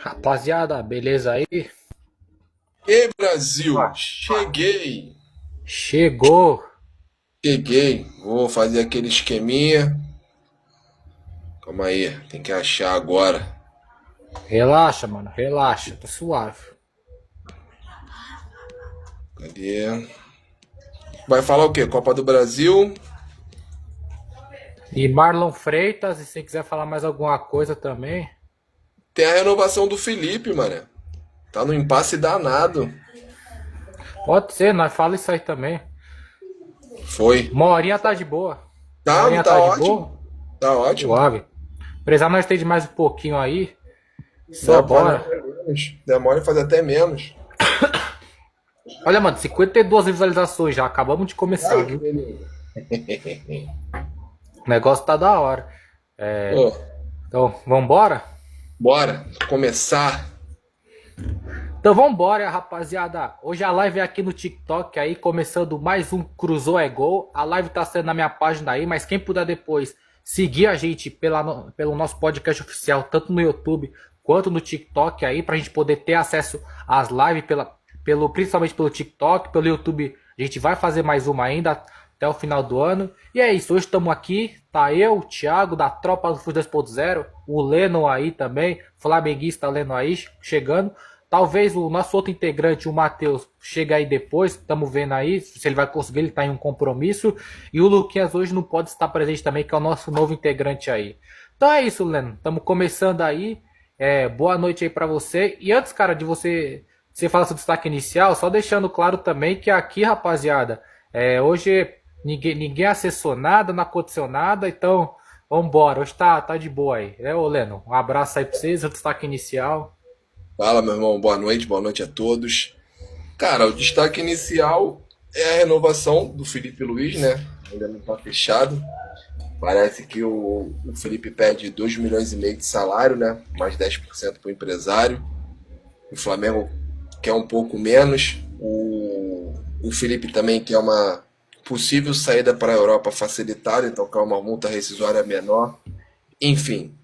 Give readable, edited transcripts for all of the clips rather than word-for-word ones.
Rapaziada, beleza aí? E Brasil, Ah, cheguei, chegou. cheguei. Vou fazer aquele esqueminha. Calma aí, tem que achar agora. Relaxa, mano, relaxa, tá suave. Cadê? Vai falar o quê? Copa do Brasil. E Marlon Freitas, e se quiser falar mais alguma coisa também, Tem a renovação do Felipe, mano. Tá no impasse danado. pode ser, nós fala isso aí também. Foi. Uma horinha tá de boa. Uma Tá, não horinha tá tá de ótimo? boa? Tá ótimo. Suave. Precisar nós ter de mais um pouquinho aí, só Dá pra bora. até menos. Demora e faz até menos. Olha, mano, 52 visualizações já, acabamos de começar, Ai, que viu? beleza. O negócio tá da hora. Ô, Então, vambora? bora começar. Então vambora, rapaziada. Hoje a live é aqui no TikTok aí, começando mais um Cruzou é Gol. A live tá sendo na minha página aí, mas quem puder depois seguir a gente pelo nosso podcast oficial, tanto no YouTube quanto no TikTok aí, pra gente poder ter acesso às lives, principalmente pelo TikTok, pelo YouTube. A gente vai fazer mais uma ainda até o final do ano. E é isso, hoje estamos aqui, tá eu, o Thiago, da Tropa do Fuz 2.0, o Leno aí também, flamenguista Leno aí, chegando. Talvez o nosso outro integrante, o Matheus, chegue aí depois. Estamos vendo aí se ele vai conseguir. Ele está em um compromisso. E o Luquinhas hoje não pode estar presente também, que é o nosso novo integrante aí. Então é isso, Leno. Estamos começando aí. Boa noite aí para você. E antes, cara, de você falar seu destaque inicial, só deixando claro também que aqui, rapaziada, hoje ninguém acessou nada, não aconteceu nada. Então, vambora. Hoje tá de boa aí. Ô, Leno, um abraço aí para vocês. Seu destaque inicial. Fala, meu irmão. Boa noite a todos. Cara, o destaque inicial é a renovação do Felipe Luiz, né? Ainda não está fechado. Parece que o Felipe pede 2,5 milhões de salário, né? Mais 10% para o empresário. O Flamengo quer um pouco menos. O Felipe também quer uma possível saída para a Europa facilitada, então quer uma multa rescisória menor. Enfim,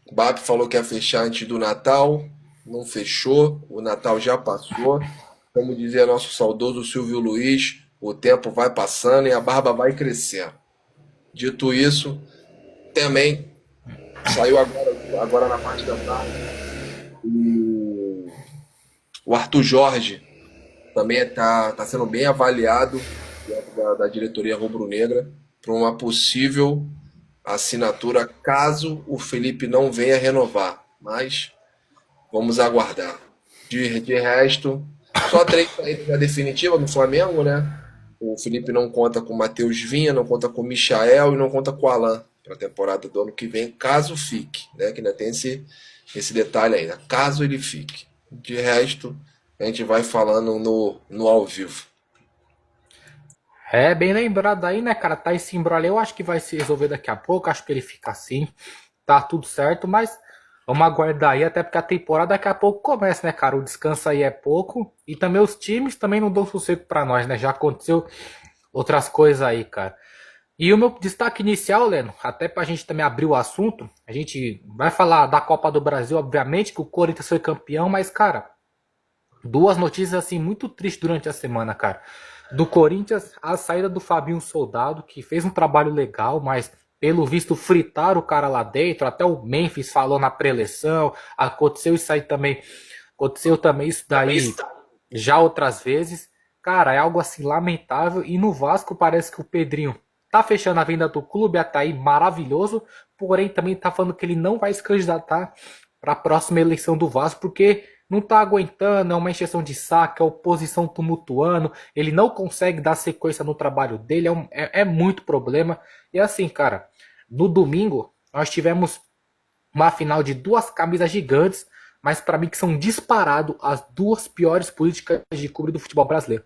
o BAP falou que ia fechar antes do Natal, não fechou, o Natal já passou. Como dizia nosso saudoso Silvio Luiz, o tempo vai passando e a barba vai crescendo. Dito isso, também saiu agora na parte da tarde, o Arthur Jorge também está sendo bem avaliado dentro da diretoria rubro-negra para uma possível assinatura caso o Felipe não venha renovar. Mas vamos aguardar. De resto, só três saídas já definitivas no Flamengo, né? O Felipe não conta com o Matheus Vinha, não conta com o Michael e não conta com o Alan para a temporada do ano que vem, caso fique, né? Que ainda tem esse detalhe ainda, caso ele fique. De resto, a gente vai falando no ao vivo. Bem lembrado aí, né, cara? Tá esse embrolho, eu acho que vai se resolver daqui a pouco. Acho que ele fica assim. Tá tudo certo, mas vamos aguardar aí, até porque a temporada daqui a pouco começa, né, cara? O descanso aí é pouco. E também os times também não dão sossego pra nós, né? Já aconteceu outras coisas aí, cara. E o meu destaque inicial, Leno, até pra gente também abrir o assunto, a gente vai falar da Copa do Brasil, obviamente, que o Corinthians foi campeão, mas, cara, duas notícias assim muito tristes durante a semana, cara. Do Corinthians, a saída do Fabinho Soldado, que fez um trabalho legal, mas pelo visto fritaram o cara lá dentro. Até o Memphis falou na pré-eleição. Aconteceu isso aí também. Aconteceu também isso daí já outras vezes. Cara, é algo assim lamentável. E no Vasco parece que o Pedrinho tá fechando a venda do clube até aí, maravilhoso. Porém, também tá falando que ele não vai se candidatar para a próxima eleição do Vasco, porque não tá aguentando, é uma encheção de saco, é oposição tumultuando, ele não consegue dar sequência no trabalho dele, é muito problema. E assim, cara, no domingo nós tivemos uma final de duas camisas gigantes, mas para mim que são disparado as duas piores políticas de clube do futebol brasileiro.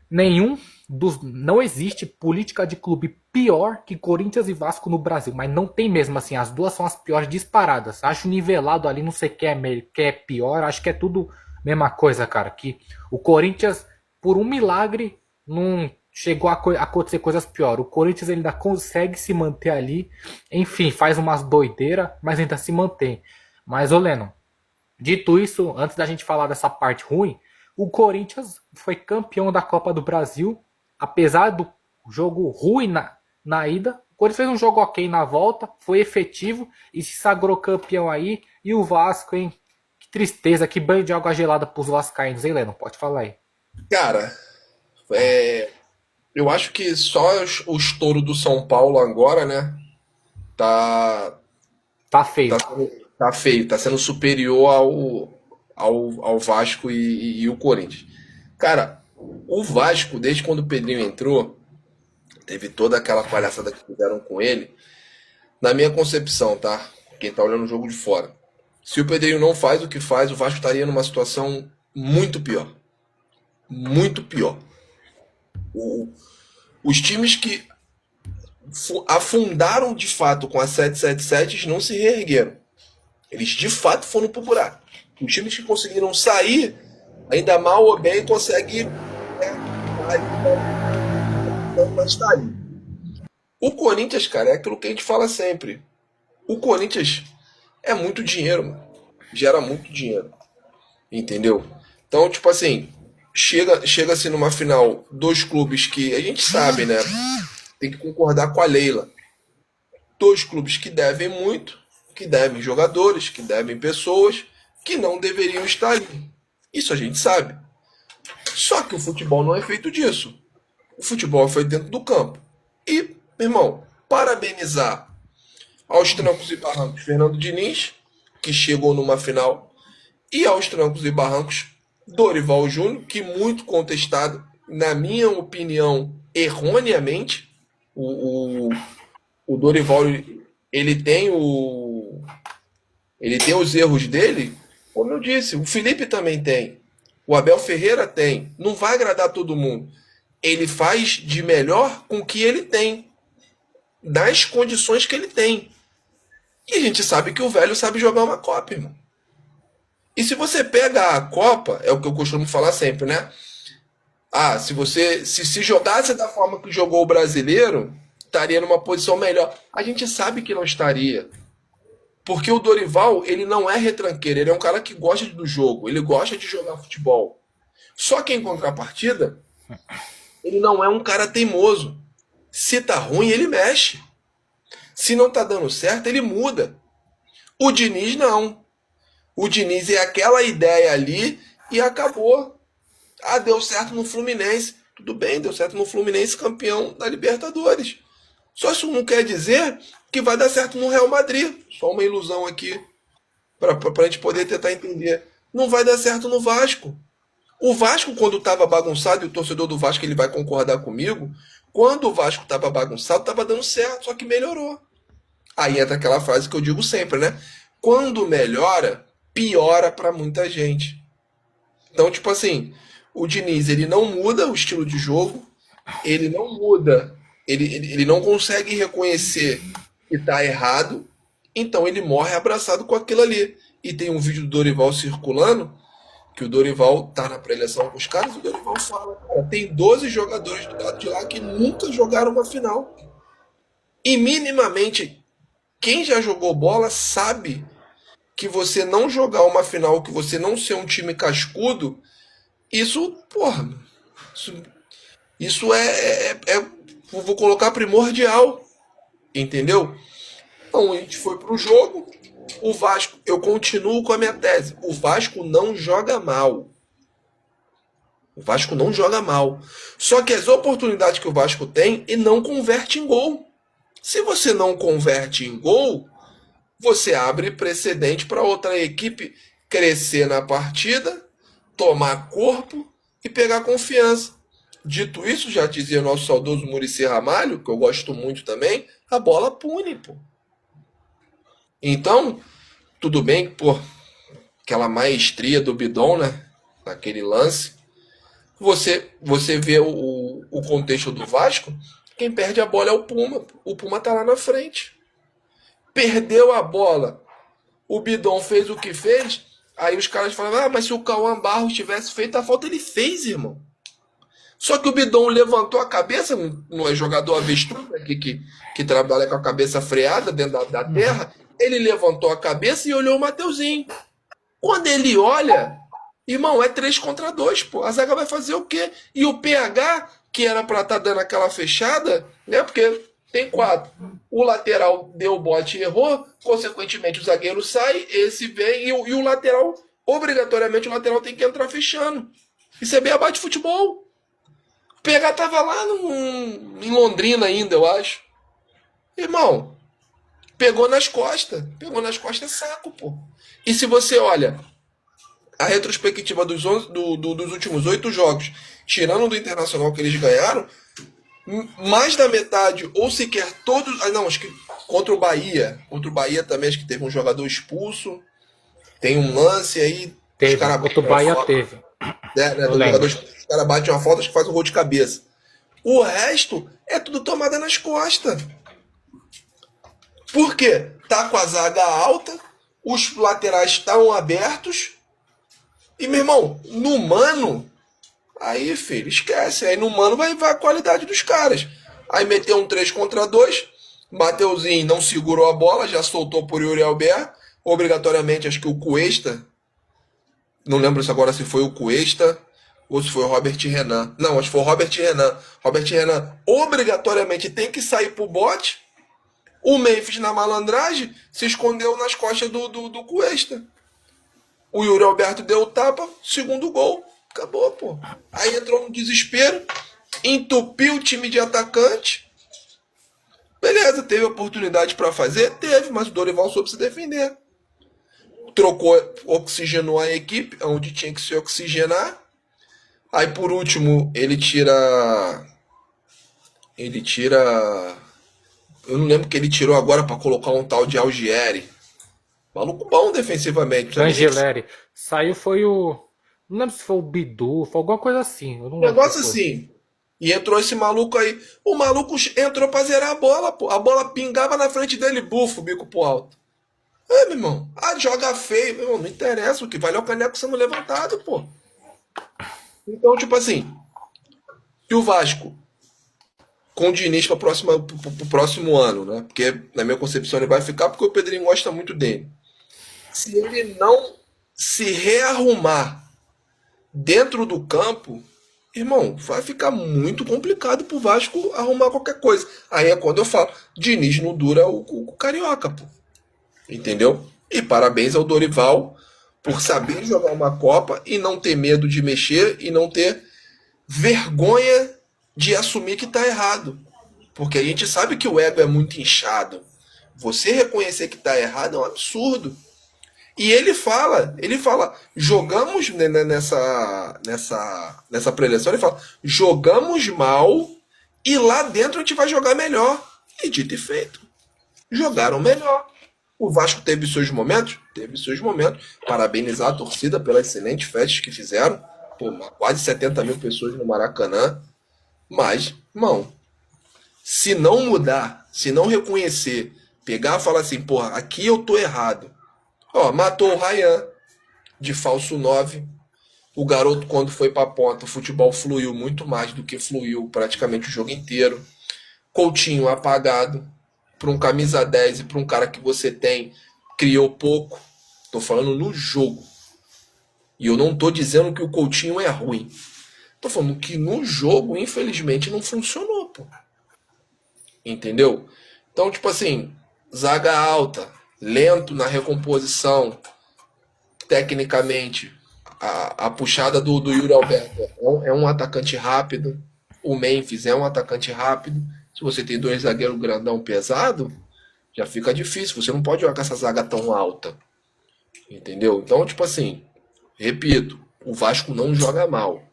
Não existe política de clube pior que Corinthians e Vasco no Brasil, mas não tem mesmo assim, as duas são as piores disparadas. Acho nivelado ali, não sei quem é pior, acho que é tudo mesma coisa, cara, que o Corinthians por um milagre não chegou a acontecer coisas piores. O Corinthians ele ainda consegue se manter ali, enfim, faz umas doideiras, mas ainda se mantém. Mas, ô Leno, Dito isso, antes da gente falar dessa parte ruim, o Corinthians foi campeão da Copa do Brasil, apesar do jogo ruim na ida. O Corinthians fez um jogo ok na volta, foi efetivo e se sagrou campeão aí. E o Vasco, hein? Que tristeza, que banho de água gelada pros vascaínos, hein, Leno? Pode falar aí. Cara, eu acho que só o estouro do São Paulo agora, né? Tá, Tá tá, feio. tá feio, tá sendo superior ao Vasco e o Corinthians. Cara, o Vasco, desde quando o Pedrinho entrou, teve toda aquela palhaçada que fizeram com ele. Na minha concepção, tá? Quem tá olhando o jogo de fora. Se o Pedrinho não faz o que faz, o Vasco estaria numa situação muito pior. Muito pior. O- os times que afundaram de fato com a 777 não se reergueram. Eles de fato foram pro buraco. Os times que conseguiram sair, ainda mal ou bem, conseguem. Mas tá aí. O Corinthians, cara, é aquilo que a gente fala sempre. O Corinthians é muito dinheiro, mano. Gera muito dinheiro. Entendeu? Então, tipo assim, chega-se numa final dois clubes que a gente sabe, né? Tem que concordar com a Leila. Dois clubes que devem muito, que devem jogadores, que devem pessoas, que não deveriam estar ali. Isso a gente sabe. Só que o futebol não é feito disso. O futebol é feito dentro do campo. E, meu irmão, parabenizar aos trancos e barrancos Fernando Diniz, que chegou numa final, e aos trancos e barrancos Dorival Júnior, que muito contestado, na minha opinião, erroneamente. O, o, o Dorival, ele tem ele tem os erros dele, como eu disse, o Felipe também tem. O Abel Ferreira tem. Não vai agradar todo mundo. Ele faz de melhor com o que ele tem, das condições que ele tem. E a gente sabe que o velho sabe jogar uma Copa, irmão. E se você pega a Copa, é o que eu costumo falar sempre, né? Ah, se você se jogasse da forma que jogou o brasileiro, estaria numa posição melhor. A gente sabe que não estaria. Porque o Dorival, ele não é retranqueiro, ele é um cara que gosta do jogo, ele gosta de jogar futebol. Só que em contrapartida, ele não é um cara teimoso. Se tá ruim, ele mexe. Se não tá dando certo, ele muda. O Diniz não. O Diniz é aquela ideia ali e acabou. Ah, deu certo no Fluminense. Tudo bem, deu certo no Fluminense, campeão da Libertadores. Só isso não quer dizer que vai dar certo no Real Madrid. Só uma ilusão aqui, para a gente poder tentar entender. Não vai dar certo no Vasco. O Vasco, quando estava bagunçado, e o torcedor do Vasco ele vai concordar comigo, quando o Vasco estava bagunçado, estava dando certo, só que melhorou. Aí entra aquela frase que eu digo sempre, né? Quando melhora, piora para muita gente. Então, tipo assim, o Diniz, ele não muda o estilo de jogo, ele não muda, ele não consegue reconhecer que está errado, então ele morre abraçado com aquilo ali. E tem um vídeo do Dorival circulando, que o Dorival tá na pré-eleição com os caras, e o Dorival fala, cara, tem 12 jogadores do lado de lá que nunca jogaram uma final. E minimamente, quem já jogou bola sabe que você não jogar uma final, que você não ser um time cascudo, isso, porra, isso, isso vou colocar primordial, entendeu? Então a gente foi pro jogo, o Vasco, eu continuo com a minha tese, o Vasco não joga mal. O Vasco não joga mal. Só que as oportunidades que o Vasco tem e não converte em gol. Se você não converte em gol, você abre precedente para outra equipe crescer na partida, tomar corpo e pegar confiança. Dito isso, já dizia nosso saudoso Muricy Ramalho, que eu gosto muito também, a bola pune, pô. Então, tudo bem que, pô, aquela maestria do Bidon, né? Naquele lance. Você vê o contexto do Vasco, quem perde a bola é o Puma. O Puma tá lá na frente. Perdeu a bola. O Bidon fez o que fez. Aí os caras falavam, mas se o Cauã Barros tivesse feito a falta, ele fez, irmão. Só que o Bidon levantou a cabeça, não é jogador avestruz, né, que trabalha com a cabeça freada dentro da terra. Ele levantou a cabeça e olhou o Mateuzinho. Quando ele olha, irmão, é 3 contra 2, pô. A zaga vai fazer o quê? E o PH, que era pra estar dando aquela fechada, né? Porque tem 4. O lateral deu o bote e errou, consequentemente o zagueiro sai, esse vem e o lateral, obrigatoriamente o lateral tem que entrar fechando. Isso é beabá de futebol. O PH tava lá em Londrina ainda, eu acho. Irmão, pegou nas costas. Pegou nas costas é saco, pô. E se você olha a retrospectiva dos últimos 8 jogos, tirando do Internacional que eles ganharam, mais da metade, ou sequer todos. Ah, não, acho que contra o Bahia. Contra o Bahia também, acho que teve um jogador expulso. Tem um lance aí. Os Teve, caras contra o batem uma Bahia falta. teve. Né, Eu do jogador, lembro. os caras batem uma falta, acho que faz um gol de cabeça. O resto é tudo tomada nas costas. Por quê? Tá com a zaga alta, os laterais estão abertos. E, meu irmão, no mano, aí, filho, esquece. Aí no mano vai a qualidade dos caras. Aí meteu um 3 contra 2. Mateuzinho não segurou a bola, já soltou por Yuri Alberto. Obrigatoriamente, acho que o Cuesta. Não lembro se agora se foi o Cuesta ou se foi o Robert Renan. Não, acho que foi o Robert Renan. Robert Renan obrigatoriamente tem que sair pro bote. O Memphis, na malandragem, se escondeu nas costas do Cuesta. O Yuri Alberto deu o tapa, segundo gol. Acabou, pô. Aí entrou no desespero, entupiu o time de atacante. Beleza, teve oportunidade pra fazer? Teve, mas o Dorival soube se defender. Trocou, oxigenou a equipe, onde tinha que se oxigenar. Aí por último, ele tira. Ele tira. Eu não lembro que ele tirou agora pra colocar um tal de Algieri. Maluco bom defensivamente, não precisa nem Cangeleri. Saiu foi o. Não lembro se foi o Bidu, foi alguma coisa assim. Eu não lembro quem negócio foi. assim. E entrou esse maluco aí. O maluco entrou pra zerar a bola, pô. A bola pingava na frente dele, bufo, bico pro alto. É, meu irmão. Ah, joga feio. Meu irmão, não interessa. O que vale é o caneco sendo levantado, pô. Então, tipo assim, se o Vasco com o Diniz pro próximo ano, né? Porque na minha concepção ele vai ficar porque o Pedrinho gosta muito dele. Se ele não se rearrumar dentro do campo, irmão, vai ficar muito complicado pro Vasco arrumar qualquer coisa. Aí é quando eu falo, Diniz não dura o Carioca, pô. Entendeu? E parabéns ao Dorival por saber jogar uma Copa e não ter medo de mexer e não ter vergonha de assumir que tá errado. Porque a gente sabe que o ego é muito inchado. Você reconhecer que tá errado é um absurdo. E ele fala, jogamos nessa preleção, ele fala, jogamos mal e lá dentro a gente vai jogar melhor. E dito e feito, jogaram melhor. O Vasco teve seus momentos? Teve seus momentos. Parabenizar a torcida pelas excelentes festas que fizeram. Pô, quase 70 mil pessoas no Maracanã. Mas, irmão, se não mudar, se não reconhecer, pegar e falar assim, porra, aqui eu tô errado. Ó, matou o Ryan de falso 9. O garoto, quando foi pra ponta, o futebol fluiu muito mais do que fluiu praticamente o jogo inteiro. Coutinho apagado. Para um camisa 10 e para um cara que você tem, criou pouco. Tô falando no jogo. E eu não tô dizendo que o Coutinho é ruim. Tô falando que no jogo, infelizmente, não funcionou, pô. Entendeu? Então, tipo assim, zaga alta, lento na recomposição, tecnicamente. A puxada do Yuri Alberto é um atacante rápido. O Memphis é um atacante rápido. Se você tem 2 zagueiros grandão pesado, já fica difícil. Você não pode jogar com essa zaga tão alta. Entendeu? Então, tipo assim, repito, o Vasco não joga mal.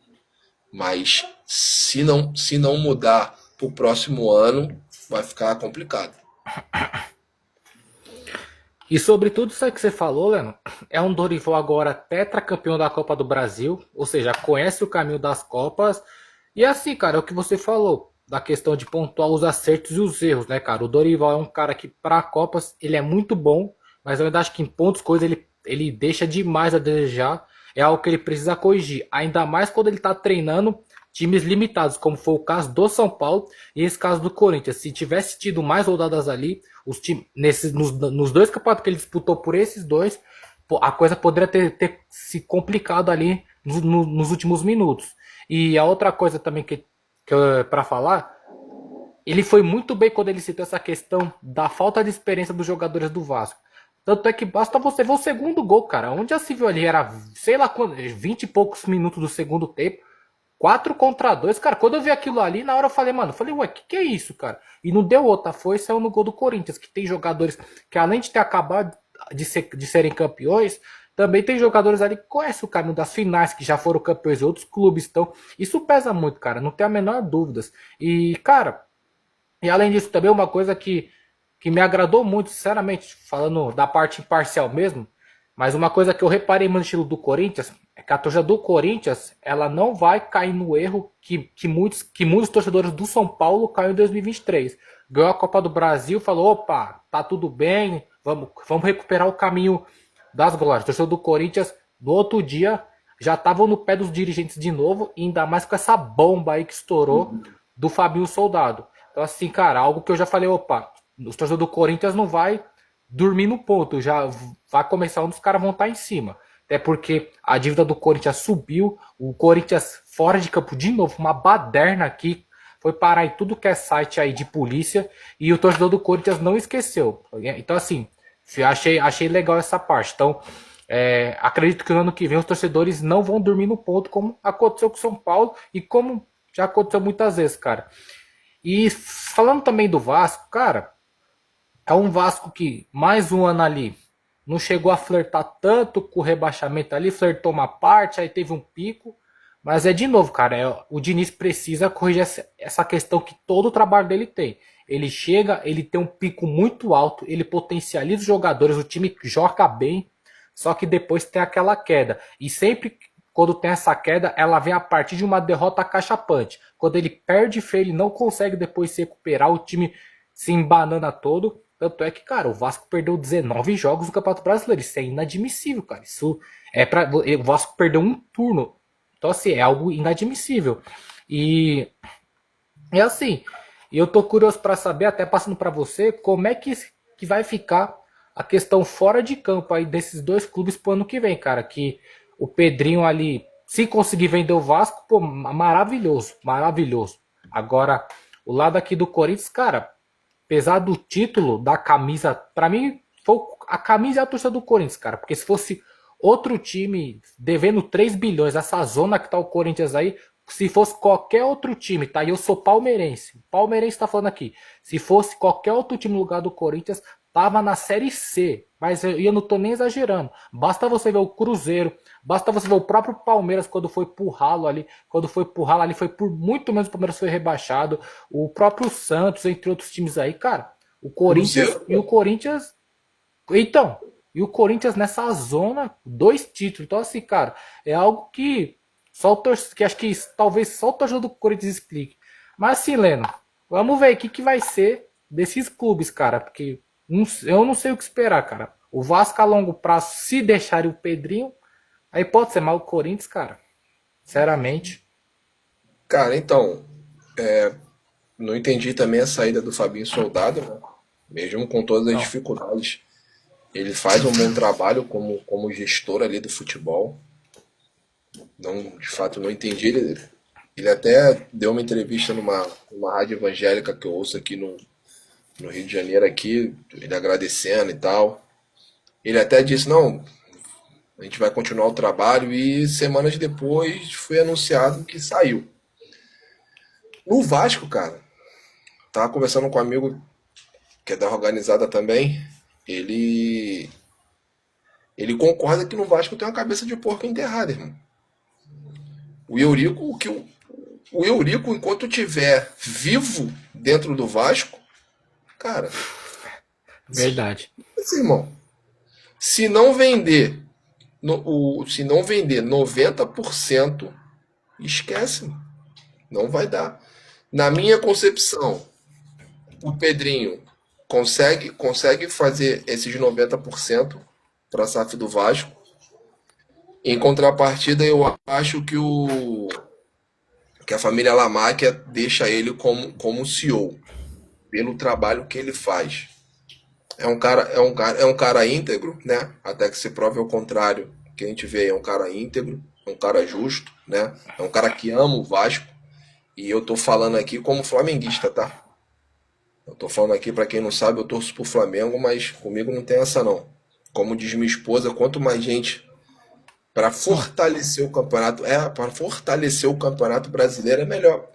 Mas se não mudar pro próximo ano, vai ficar complicado. E sobre tudo isso aí que você falou, Leno, é um Dorival agora tetracampeão da Copa do Brasil, ou seja, conhece o caminho das Copas. E assim, cara, é o que você falou, da questão de pontuar os acertos e os erros, né, cara? O Dorival é um cara que, para Copas, ele é muito bom, mas eu ainda acho que em pontos, coisas, ele deixa demais a desejar. É algo que ele precisa corrigir, ainda mais quando ele tá treinando times limitados, como foi o caso do São Paulo e esse caso do Corinthians. Se tivesse tido mais rodadas ali, os times, nos 2 campeonatos que ele disputou por esses dois, pô, a coisa poderia ter se complicado ali nos últimos minutos. E a outra coisa também para falar, ele foi muito bem quando ele citou essa questão da falta de experiência dos jogadores do Vasco. Tanto é que basta você ver o segundo gol, cara. Onde já se viu ali, era, sei lá, 20 e poucos minutos do segundo tempo. 4 contra 2, cara. Quando eu vi aquilo ali, na hora eu falei, mano, ué, que é isso, cara? E não deu outra, foi saiu no gol do Corinthians, que tem jogadores que além de ter acabado de serem campeões, também tem jogadores ali que conhecem o caminho das finais, que já foram campeões em outros clubes, então isso pesa muito, cara, não tem a menor dúvidas. E, cara, e além disso também uma coisa que me agradou muito, sinceramente, falando da parte imparcial mesmo, mas uma coisa que eu reparei no estilo do Corinthians é que a torcida do Corinthians ela não vai cair no erro que muitos torcedores do São Paulo caíram em 2023. Ganhou a Copa do Brasil, falou, opa, tá tudo bem, vamos recuperar o caminho das glórias. O torcedor do Corinthians, no outro dia, já estavam no pé dos dirigentes de novo, e ainda mais com essa bomba aí que estourou do Fabinho Soldado. Então, assim, cara, algo que eu já falei, opa, os torcedores do Corinthians não vai dormir no ponto, já vai começar onde os caras vão estar em cima. Até porque a dívida do Corinthians subiu, o Corinthians fora de campo de novo, uma baderna aqui, foi parar em tudo que é site aí de polícia, e o torcedor do Corinthians não esqueceu. Então, assim, achei legal essa parte. Então, acredito que no ano que vem os torcedores não vão dormir no ponto, como aconteceu com o São Paulo e como já aconteceu muitas vezes, cara. E falando também do Vasco, cara, é um Vasco que mais um ano ali não chegou a flertar tanto com o rebaixamento ali, flertou uma parte, aí teve um pico. Mas é de novo, cara, o Diniz precisa corrigir essa questão que todo o trabalho dele tem. Ele chega, ele tem um pico muito alto, ele potencializa os jogadores, o time joga bem, só que depois tem aquela queda. E sempre quando tem essa queda, ela vem a partir de uma derrota cachapante. Quando ele perde feio, ele não consegue depois se recuperar, o time se embanana todo. Tanto é que, cara, o Vasco perdeu 19 jogos no Campeonato Brasileiro. Isso é inadmissível, cara. Isso é para o Vasco perdeu um turno. Então, assim, é algo inadmissível. E é assim, eu tô curioso para saber, até passando para você, como é que vai ficar a questão fora de campo aí desses dois clubes pro ano que vem, cara. Que o Pedrinho ali, se conseguir vender o Vasco, pô, maravilhoso, maravilhoso. Agora, o lado aqui do Corinthians, cara, apesar do título, da camisa, pra mim, foi a camisa e a torcida do Corinthians, cara. Porque se fosse outro time devendo 3 bilhões, essa zona que tá o Corinthians aí, se fosse qualquer outro time, tá? E eu sou palmeirense. Palmeirense tá falando aqui. Se fosse qualquer outro time no lugar do Corinthians, tava na Série C. Mas eu não tô nem exagerando. Basta você ver o Cruzeiro, basta você ver o próprio Palmeiras quando foi pro ralo ali. Quando foi pro ralo ali, foi por muito menos o Palmeiras foi rebaixado. O próprio Santos, entre outros times aí, cara. O Corinthians Cruzeiro, e o Corinthians. Então, e o Corinthians nessa zona, 2 títulos. Então, assim, cara, é algo que que acho que talvez só o torcedor do Corinthians explique. Mas assim, Leno, vamos ver o que vai ser desses clubes, cara, porque eu não sei o que esperar, cara. O Vasco a longo prazo, se deixarem o Pedrinho, aí pode ser, mas o Corinthians, cara, sinceramente, cara, então, não entendi também a saída do Fabinho Soldado, né? Mesmo com todas as não. dificuldades. Ele faz um bom trabalho como gestor ali do futebol. Não, de fato, não entendi. Ele até deu uma entrevista numa rádio evangélica que eu ouço aqui no Rio de Janeiro, aqui, ele agradecendo e tal. Ele até disse, não, a gente vai continuar o trabalho e semanas depois foi anunciado que saiu. No Vasco, cara, tava conversando com um amigo que é da organizada também, ele ele concorda que no Vasco tem uma cabeça de porco enterrada, irmão. O Eurico, o Eurico, enquanto tiver vivo dentro do Vasco, cara, Verdade. esse irmão, se não vender, se não vender 90%, esquece, não vai dar. Na minha concepção, o Pedrinho consegue fazer esses 90% para a SAF do Vasco. Em contrapartida, eu acho que a família Lamáquia deixa ele como CEO, pelo trabalho que ele faz. É um cara íntegro, né? Até que se prove ao contrário. Que a gente vê é um cara íntegro, é um cara justo, né? É um cara que ama o Vasco. E eu tô falando aqui como flamenguista, tá? Eu tô falando aqui, pra quem não sabe, eu torço pro Flamengo, mas comigo não tem essa não. Como diz minha esposa, quanto mais gente para fortalecer o campeonato, para fortalecer o campeonato brasileiro é melhor.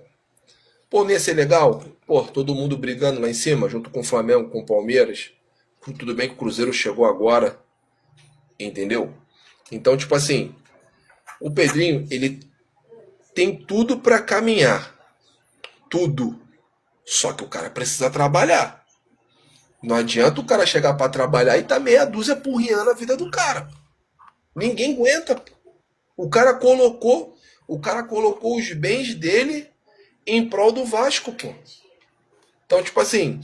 Pô, não ia ser legal? Pô, todo mundo brigando lá em cima, junto com o Flamengo, com o Palmeiras. Tudo bem que o Cruzeiro chegou agora, entendeu? Então, tipo assim, o Pedrinho, ele tem tudo pra caminhar, tudo. Só que o cara precisa trabalhar. Não adianta o cara chegar pra trabalhar e tá meia dúzia porriando a vida do cara. Ninguém aguenta. O cara colocou, o cara colocou os bens dele em prol do Vasco, pô. Então, tipo assim,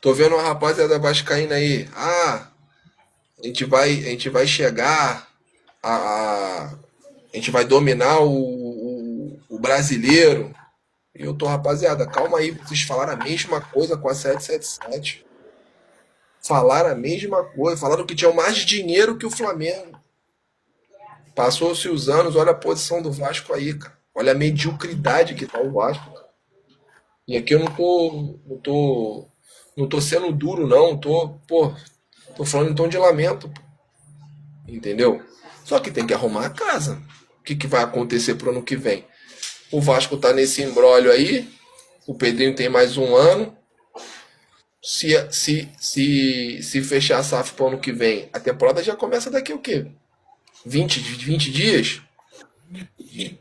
tô vendo uma rapaziada vascaína aí. A gente vai chegar a gente vai dominar o brasileiro. E eu tô, rapaziada, calma aí, vocês falaram a mesma coisa com a 777. Falaram a mesma coisa, falaram que tinham mais dinheiro que o Flamengo. Passou-se os anos, olha a posição do Vasco aí, cara. Olha a mediocridade que tá o Vasco. E aqui eu não tô sendo duro, não. Tô falando em tom de lamento, pô, entendeu? Só que tem que arrumar a casa. O que que vai acontecer pro ano que vem? O Vasco tá nesse imbróglio aí. O Pedrinho tem mais um ano. Se fechar a SAF pro ano que vem, a temporada já começa daqui o quê? 20 dias?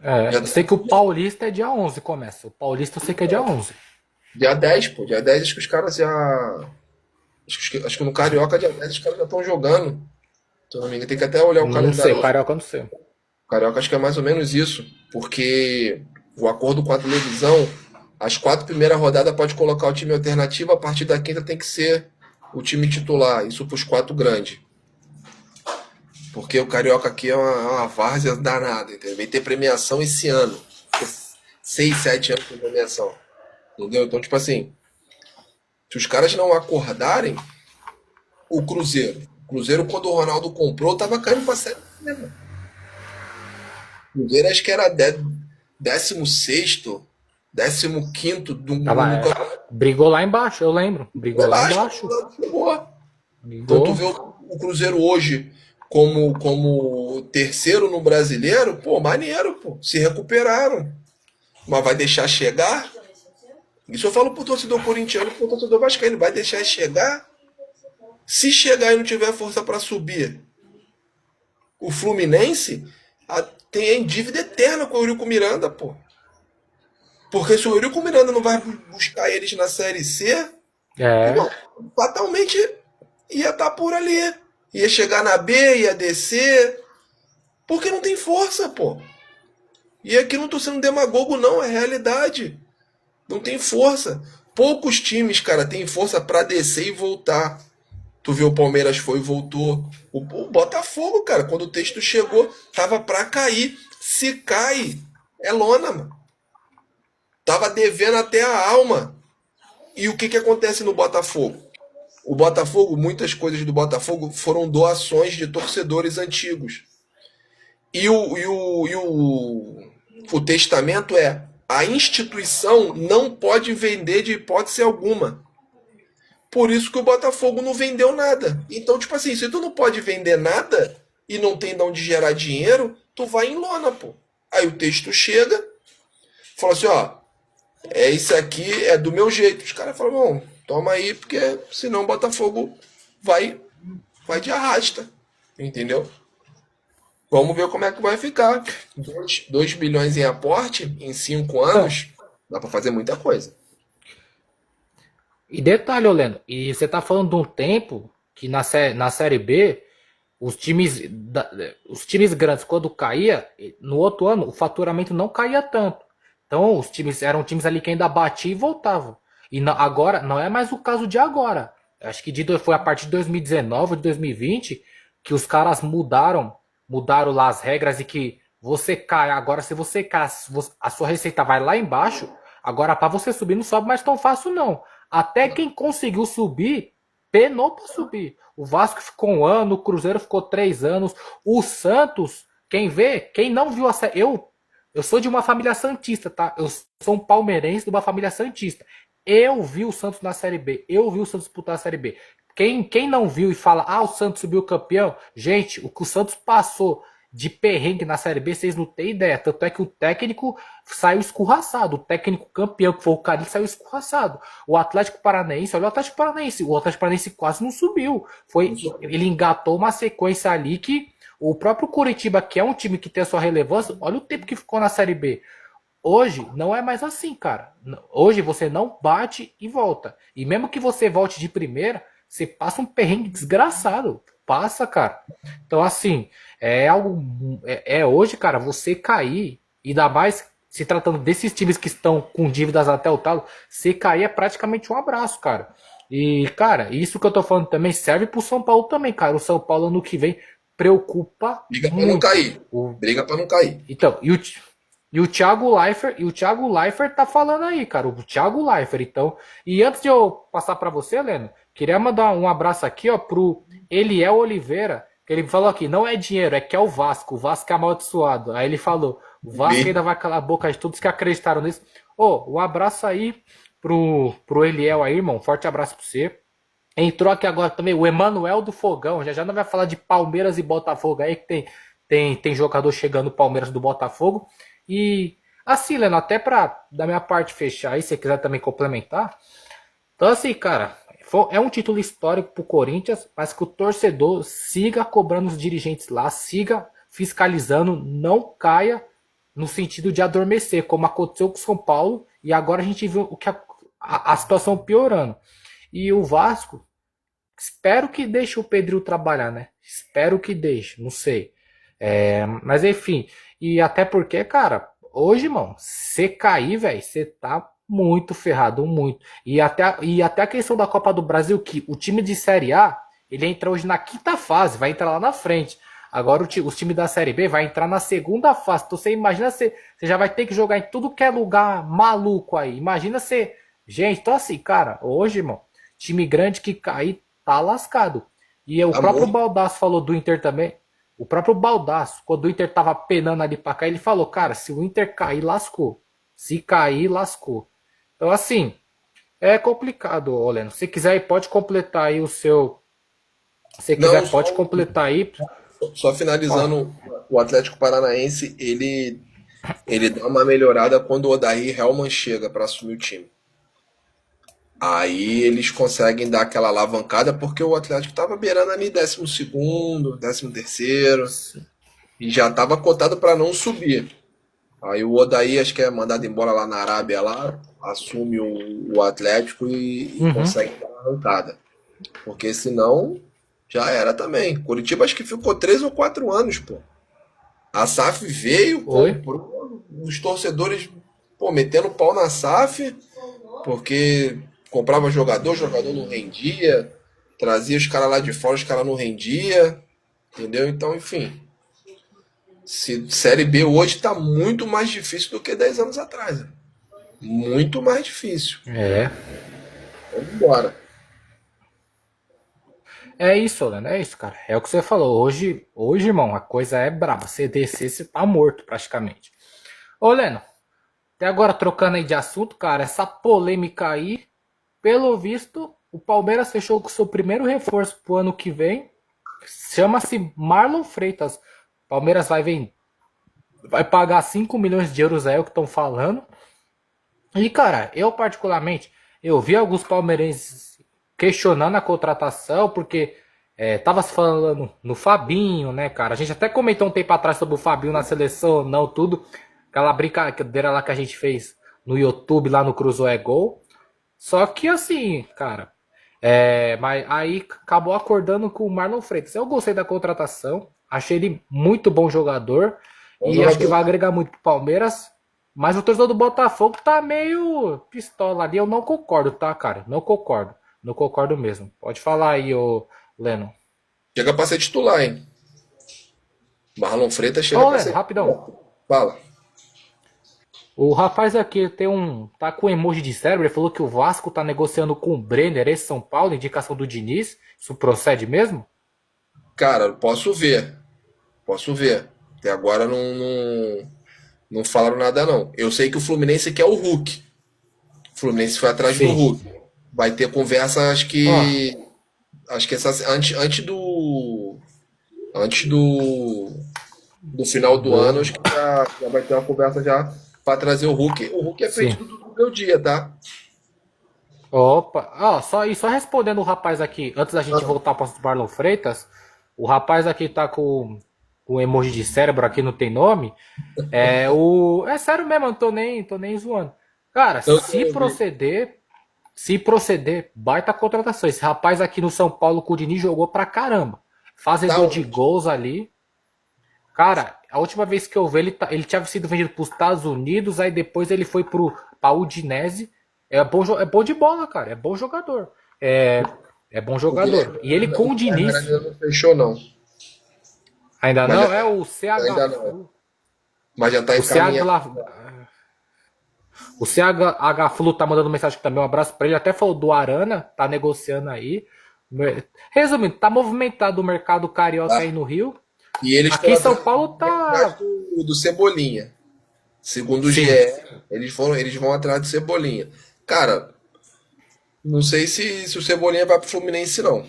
É, Já, eu sei que o Paulista é dia 11 começa. O Paulista eu sei que é dia 11. dia 10, pô. Dia 10 acho que os caras já. Acho que no Carioca, dia 10 os caras já estão jogando. Se eu não me engano, tem que até olhar o Não sei, calendário. Carioca eu não sei. Carioca acho que é mais ou menos isso, porque o acordo com a televisão, as 4 primeiras rodadas pode colocar o time alternativo, a partir da quinta tem que ser o time titular, isso para os 4 grandes. Porque o Carioca aqui é uma várzea danada, entendeu? Vai ter premiação esse ano. 6, 7 anos de premiação. Entendeu? Então, tipo assim, se os caras não acordarem, o Cruzeiro, quando o Ronaldo comprou, tava caindo pra série B, mano. O Cruzeiro acho que era 16º, 15º Tava, no campeonato. brigou lá embaixo, eu lembro. Brigou lá Relaxa, embaixo. chegou. Então tu Brigou. vê o Cruzeiro hoje como terceiro no brasileiro, pô, maneiro, pô. Se recuperaram. Mas vai deixar chegar? Isso eu falo pro torcedor corintiano e pro torcedor vascaíno. Vai deixar chegar? Se chegar e não tiver força pra subir, o Fluminense tem dívida eterna com o Eurico Miranda, pô. Porque se o Eurico Miranda não vai buscar eles na Série C, É. irmão, fatalmente ia estar por ali. Ia chegar na B, ia descer. Porque não tem força, pô. E aqui não tô sendo demagogo, não, é realidade. Não tem força. Poucos times, cara, têm força pra descer e voltar. Tu viu o Palmeiras foi e voltou. O Botafogo, cara, quando o texto chegou, tava pra cair. Se cai, é lona, mano. Tava devendo até a alma. E o que que acontece no Botafogo? O Botafogo, muitas coisas do Botafogo foram doações de torcedores antigos. E o testamento é: a instituição não pode vender de hipótese alguma. Por isso que o Botafogo não vendeu nada. Então, tipo assim, se tu não pode vender nada e não tem de onde gerar dinheiro, tu vai em lona, pô. Aí o texto chega, fala assim, ó, isso aqui é do meu jeito. Os caras falam, bom, toma aí, porque senão o Botafogo vai de arrasta. Entendeu? Vamos ver como é que vai ficar. 2 bilhões em aporte em 5 Então, anos, dá pra fazer muita coisa. e detalhe, Olendo, e você tá falando de um tempo que na Série B, os times grandes, quando caía, no outro ano, o faturamento não caía tanto. Então, os times eram times ali que ainda batiam e voltavam. E agora, não é mais o caso de agora. Acho que foi a partir de 2019 ou de 2020 que os caras mudaram lá as regras e que você cai. Agora, se você cai, a sua receita vai lá embaixo. Agora, para você subir, não sobe mais tão fácil, não. Até quem conseguiu subir penou pra subir. O Vasco ficou 1 ano, o Cruzeiro ficou 3 anos. O Santos, quem vê, quem não viu a série. Eu sou de uma família santista, tá? Eu sou um palmeirense de uma família santista. Eu vi o Santos na Série B. Eu vi o Santos disputar a Série B. Quem não viu e fala, o Santos subiu campeão, gente, o que o Santos passou de perrengue na Série B, vocês não têm ideia. Tanto é que o técnico saiu escorraçado. O técnico campeão, que foi o Carille, saiu escorraçado. O Atlético Paranaense, olha o Atlético Paranaense. O Atlético Paranaense quase não subiu. Ele engatou uma sequência ali que o próprio Curitiba, que é um time que tem a sua relevância, olha o tempo que ficou na Série B. Hoje não é mais assim, cara. Hoje você não bate e volta. E mesmo que você volte de primeira, você passa um perrengue desgraçado. Passa, cara. Então, assim, é algo. Hoje, cara, você cair, ainda mais se tratando desses times que estão com dívidas até o talo, você cair é praticamente um abraço, cara. E, cara, isso que eu tô falando também serve pro São Paulo também, cara. O São Paulo ano que vem preocupa Briga pra não muito. cair. Briga pra não cair. Então, e o Thiago Leifert tá falando aí, cara. O Thiago Leifert, então. E antes de eu passar para você, Leno, queria mandar um abraço aqui, ó, pro Eliel Oliveira, que ele falou aqui, não é dinheiro, é que é o Vasco. O Vasco é amaldiçoado. Aí ele falou, o Vasco ainda vai calar a boca de todos que acreditaram nisso. Um abraço aí pro Eliel aí, irmão. Forte abraço pra você. Entrou aqui agora também o Emanuel do Fogão. Já não vai falar de Palmeiras e Botafogo aí, que tem jogador chegando Palmeiras do Botafogo. E assim, Leno, até da minha parte fechar aí, se você quiser também complementar. Então assim, cara, é um título histórico pro Corinthians, mas que o torcedor siga cobrando os dirigentes lá, siga fiscalizando, não caia no sentido de adormecer, como aconteceu com o São Paulo, e agora a gente viu o que a situação piorando. E o Vasco, espero que deixe o Pedrinho trabalhar, né? Espero que deixe, não sei. Mas enfim, e até porque, cara, hoje, irmão, você cair, velho, você tá muito ferrado, muito. E até a questão da Copa do Brasil, que o time de Série A, ele entra hoje na quinta fase, vai entrar lá na frente. Agora os times da Série B vai entrar na segunda fase. Então você imagina, você já vai ter que jogar em tudo que é lugar maluco aí. Imagina você. Gente, então assim, cara, hoje, irmão, time grande que cair tá lascado. E o próprio Baldasso falou do Inter também. O próprio Baldasso, quando o Inter tava penando ali pra cair, ele falou, cara, se o Inter cair, lascou. Se cair, lascou. Então, assim, é complicado, Oleno. Se quiser, pode completar aí o seu... Se quiser, Não, pode completar aí. só finalizando, o Atlético Paranaense, ele dá uma melhorada quando o Odair Hellmann chega para assumir o time. Aí eles conseguem dar aquela alavancada porque o Atlético estava beirando ali 12º, 13º e já estava cotado para não subir. Aí o Odair, acho que é mandado embora lá na Arábia, lá, assume o Atlético e consegue dar uma arrancada. Porque senão já era também. Curitiba acho que ficou 3 ou 4 anos, pô. A SAF veio, comprou, os torcedores, pô, metendo pau na SAF, porque comprava jogador, o jogador não rendia, trazia os caras lá de fora, os caras não rendia, entendeu? Então, enfim, Série B hoje tá muito mais difícil do que 10 anos atrás, né? Muito mais difícil. Vamos embora. É isso, Leno, é isso, cara. É o que você falou. Hoje, irmão, a coisa é braba. Você descer, você tá morto praticamente. Ô, Leno, até agora trocando aí de assunto, cara, essa polêmica aí, pelo visto, o Palmeiras fechou com o seu primeiro reforço pro ano que vem. Chama-se Marlon Freitas. Palmeiras vai pagar 5 milhões de euros aí, é o que estão falando. E, cara, eu particularmente, eu vi alguns palmeirenses questionando a contratação, porque tava se falando no Fabinho, né, cara? A gente até comentou um tempo atrás sobre o Fabinho na seleção, não tudo. Aquela brincadeira lá que a gente fez no YouTube, lá no Cruzou é Gol. Só que assim, cara, mas aí acabou acordando com o Marlon Freitas. Eu gostei da contratação, achei ele muito bom jogador e acho que vai agregar muito pro Palmeiras. Mas o torcedor do Botafogo tá meio pistola ali. Eu não concordo, tá, cara? Não concordo. Não concordo mesmo. Pode falar aí, ô Leno. Chega pra ser titular, hein? Marlon Freitas chega pra Leno, ser rapidão. Fala. O rapaz aqui tem um. Tá com emoji de cérebro. Ele falou que o Vasco tá negociando com o Brenner, esse São Paulo, indicação do Diniz. Isso procede mesmo? Cara, posso ver. Posso ver. Até agora não falaram nada, não. Eu sei que o Fluminense quer o Hulk. O Fluminense foi atrás do Sim. Hulk. Vai ter conversa, acho Ó, que. Acho que essa, antes do final do ano, do. acho que já vai ter uma conversa já para trazer o Hulk. O Hulk é Sim. pedido do meu dia, tá? Opa. Ó, só respondendo o rapaz aqui, antes da gente voltar para o Marlon Freitas, o rapaz aqui tá com emoji de cérebro aqui, não tem nome. É sério mesmo, eu não tô nem zoando. Cara, Eu se vi. proceder. Se proceder, baita contratação. Esse rapaz aqui no São Paulo, com o Diniz, jogou pra caramba. Tá Fazedor de onde? gols ali. Cara, a última vez que eu vi, ele tinha sido vendido para os Estados Unidos, aí depois ele foi pra Udinese. É bom de bola, cara. É bom jogador. É bom O Guilherme, jogador. E ele com o o Guilherme Diniz, ainda não fechou, não. ainda Mas já, não, é o ainda CH. não. Mas já tá O encaminhado. CH. O CH Flu tá mandando mensagem aqui também, um abraço pra ele. Até falou do Arana, tá negociando aí. Resumindo, tá movimentado o mercado carioca aí Tá? no Rio. E eles Aqui estão em São Paulo atrás tá. do Cebolinha. Segundo o GE, Sim. eles vão atrás do Cebolinha. Cara, não sei se o Cebolinha vai pro Fluminense, não.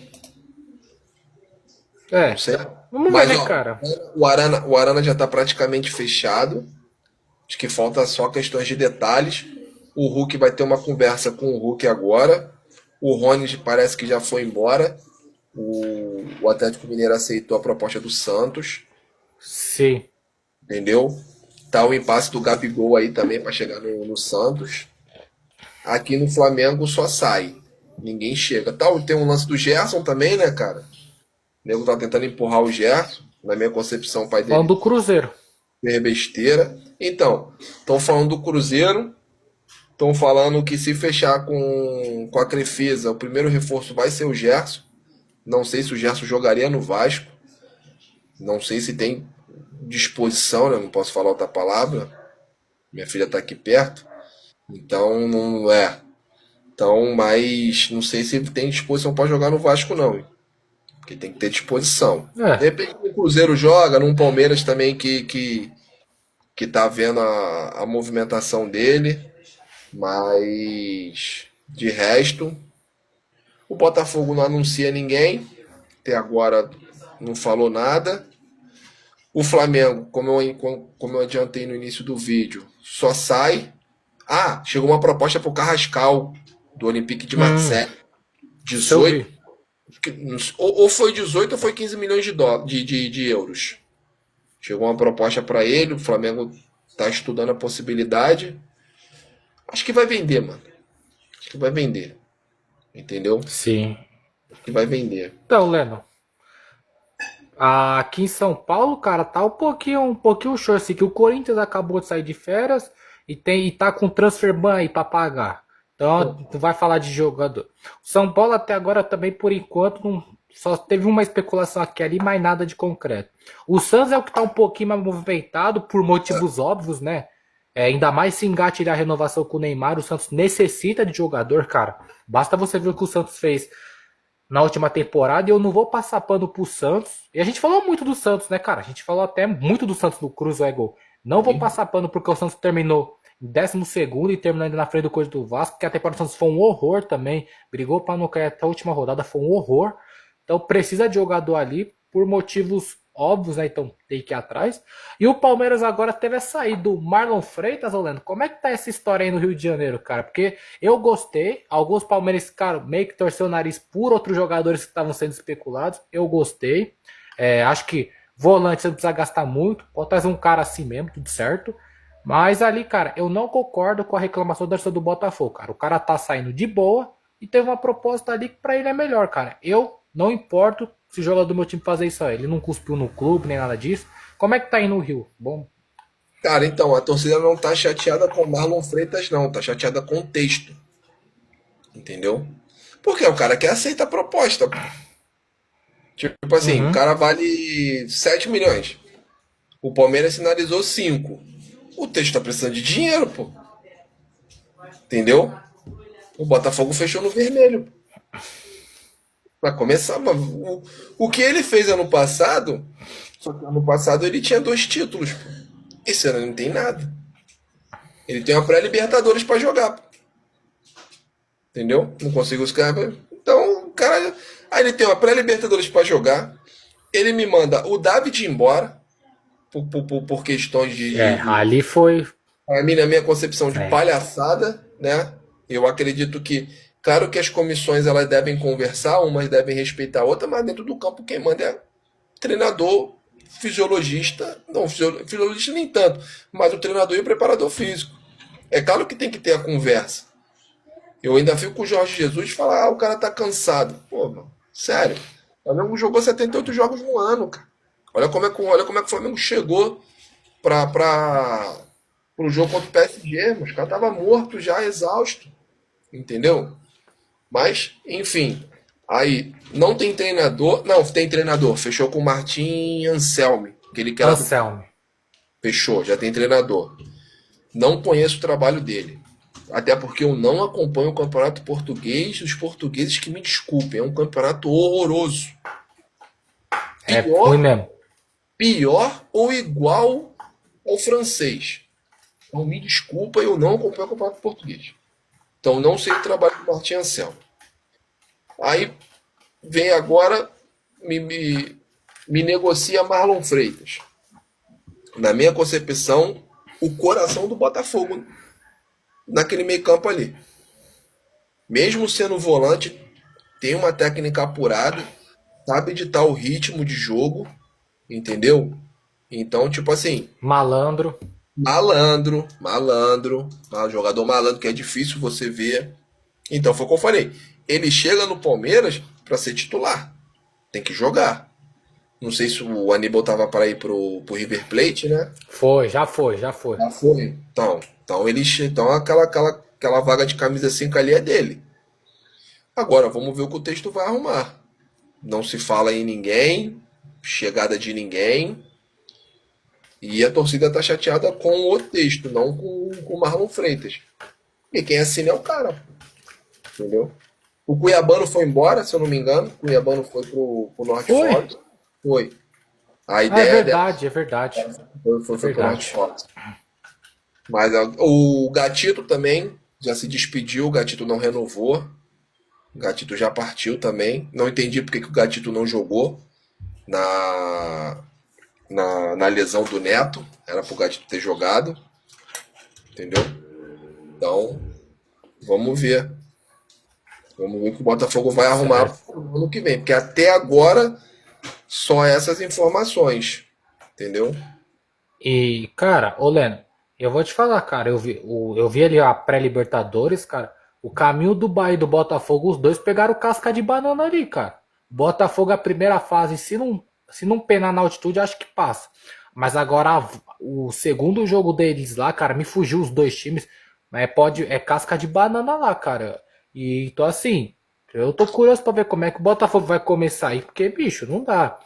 Não É. sei. Vamos ver, Mas, né, ó, cara? o Arana já tá praticamente fechado. Acho que falta só questões de detalhes. O Hulk vai ter uma conversa com o Hulk agora. O Rony parece que já foi embora. O Atlético Mineiro aceitou a proposta do Santos, Sim. entendeu? Tá o impasse do Gabigol aí também para chegar no Santos. Aqui no Flamengo só sai. Ninguém chega. Tem um lance do Gerson também, né, cara? O nego tá tentando empurrar o Gerson. Na minha concepção, o pai Falando dele do Cruzeiro. fez besteira. Então, estão falando do Cruzeiro. Estão falando que se fechar com a Crefisa, o primeiro reforço vai ser o Gerson. Não sei se o Gerson jogaria no Vasco. Não sei se tem disposição, né? Não posso falar outra palavra. Minha filha está aqui perto. Então, não é. Então, mas não sei se tem disposição para jogar no Vasco, não. Porque tem que ter disposição. De É. repente, o Cruzeiro joga, num Palmeiras também que tá vendo a movimentação dele. Mas, de resto, o Botafogo não anuncia ninguém. Até agora não falou nada. O Flamengo, como eu adiantei no início do vídeo, só sai. Ah, chegou uma proposta para o Carrascal, do Olympique de Hum, Marseille. isso eu 18. vi. Ou foi 18 ou foi 15 milhões de euros. Chegou uma proposta para ele, o Flamengo está estudando a possibilidade. Acho que vai vender, mano. Acho que vai vender. Entendeu? Sim. Acho que vai vender. Então, Leno, aqui em São Paulo, cara, tá um pouquinho show assim, que o Corinthians acabou de sair de férias e tá com transfer ban aí pra pagar. Então, tu vai falar de jogador. O São Paulo até agora também, por enquanto, só teve uma especulação aqui e ali, mais nada de concreto. O Santos é o que tá um pouquinho mais movimentado por motivos óbvios, né? Ainda mais se engatilhar a renovação com o Neymar, o Santos necessita de jogador, cara. Basta você ver o que o Santos fez na última temporada, e eu não vou passar pano pro Santos. E a gente falou muito do Santos, né, cara? A gente falou até muito do Santos no Cruzeiro. Não vou Sim. passar pano porque o Santos terminou em 12º e terminou ainda na frente do coisa do Vasco, porque a temporada do Santos foi um horror também. Brigou para não cair até a última rodada, foi um horror. Então precisa de jogador ali por motivos óbvios, né? Então tem que ir atrás. E o Palmeiras agora teve a saída do Marlon Freitas, Orlando. Como é que tá essa história aí no Rio de Janeiro, cara? Porque eu gostei. Alguns palmeirenses, cara, meio que torceu o nariz por outros jogadores que estavam sendo especulados. Eu gostei. Acho que volante você não precisa gastar muito. Pode trazer um cara assim mesmo, tudo certo. Mas ali, cara, eu não concordo com a reclamação da torcida do Botafogo, cara. O cara tá saindo de boa e teve uma proposta ali que pra ele é melhor, cara. Eu não importo se o jogador do meu time fazer isso aí. Ele não cuspiu no clube, nem nada disso. Como é que tá aí no Rio? Bom, Cara, então, a torcida não tá chateada com o Marlon Freitas, não. Tá chateada com o texto. Entendeu? Porque o cara quer aceitar a proposta. Tipo assim, o uhum, cara vale 7 milhões. O Palmeiras sinalizou 5. O Texto tá precisando de dinheiro, pô. Entendeu? O Botafogo fechou no vermelho. Vai começar, mas o que ele fez ano passado, só que ano passado ele tinha 2 títulos, pô. Esse ano ele não tem nada. Ele tem uma pré-Libertadores pra jogar, pô. Entendeu? Não consigo os caras. Então, o cara. Aí ele tem uma pré-Libertadores pra jogar. Ele me manda o David embora por questões Ali foi. a mim, na minha concepção de É, palhaçada, né? Eu acredito que, claro que as comissões elas devem conversar, umas devem respeitar a outra, mas dentro do campo quem manda é treinador, fisiologista, não, fisiologista nem tanto, mas o treinador e o preparador físico. É claro que tem que ter a conversa. Eu ainda fico com o Jorge Jesus e falar, o cara tá cansado. Pô, mano, sério. O Flamengo jogou 78 jogos no ano, cara. Olha como é que o Flamengo chegou pro jogo contra o PSG, mas o cara tava morto já, exausto. Entendeu? Mas, enfim. Aí, não tem treinador. Não, tem treinador. Fechou com o Martim Anselmi. Aquele que era do. Anselmo. Fechou, já tem treinador. Não conheço o trabalho dele. Até porque eu não acompanho o campeonato português. Os portugueses que me desculpem. É um campeonato horroroso. É ruim Pior, mesmo. pior ou igual ao francês. Então me desculpa, eu não acompanho o campeonato português. Então não sei o trabalho do Martim Anselmo. Aí vem agora, me negocia Marlon Freitas. Na minha concepção, o coração do Botafogo naquele meio campo ali. Mesmo sendo volante, tem uma técnica apurada, sabe editar o ritmo de jogo, entendeu? Então, tipo assim, Malandro. malandro, jogador malandro que é difícil você ver. Então foi o que eu falei. Ele chega no Palmeiras para ser titular. Tem que jogar. Não sei se o Aníbal tava para ir pro River Plate, né? Foi, já foi, já foi. Já foi. Então aquela vaga de camisa 5 ali é dele. Agora vamos ver o que o texto vai arrumar. Não se fala em ninguém, chegada de ninguém. E a torcida tá chateada com o texto, não com o Marlon Freitas. E quem assina é o cara, entendeu? O Cuiabano foi embora, se eu não me engano. O Cuiabano foi pro Norte Foi? Forte. Foi. A Ah, é ideia dela verdade, é verdade. É foi pro Norte verdade. Forte. Mas o Gatito também já se despediu, o Gatito não renovou. O Gatito já partiu também. Não entendi porque que o Gatito não jogou na, na lesão do Neto. Era pro Gatito ter jogado, entendeu? Então, vamos ver. Vamos ver o que o Botafogo vai arrumar Certo. pro ano que vem. Porque até agora, só essas informações, entendeu? E, cara, ô Leno, eu vou te falar, cara, eu vi ali a pré-Libertadores, cara, o caminho do Bahia e do Botafogo, os dois pegaram casca de banana ali, cara. Botafogo, a primeira fase, se não penar na altitude, acho que passa. Mas agora, o segundo jogo deles lá, cara, me fugiu os dois times, mas é casca de banana lá, cara. E, então, assim, eu tô curioso pra ver como é que o Botafogo vai começar aí, porque, bicho, não dá.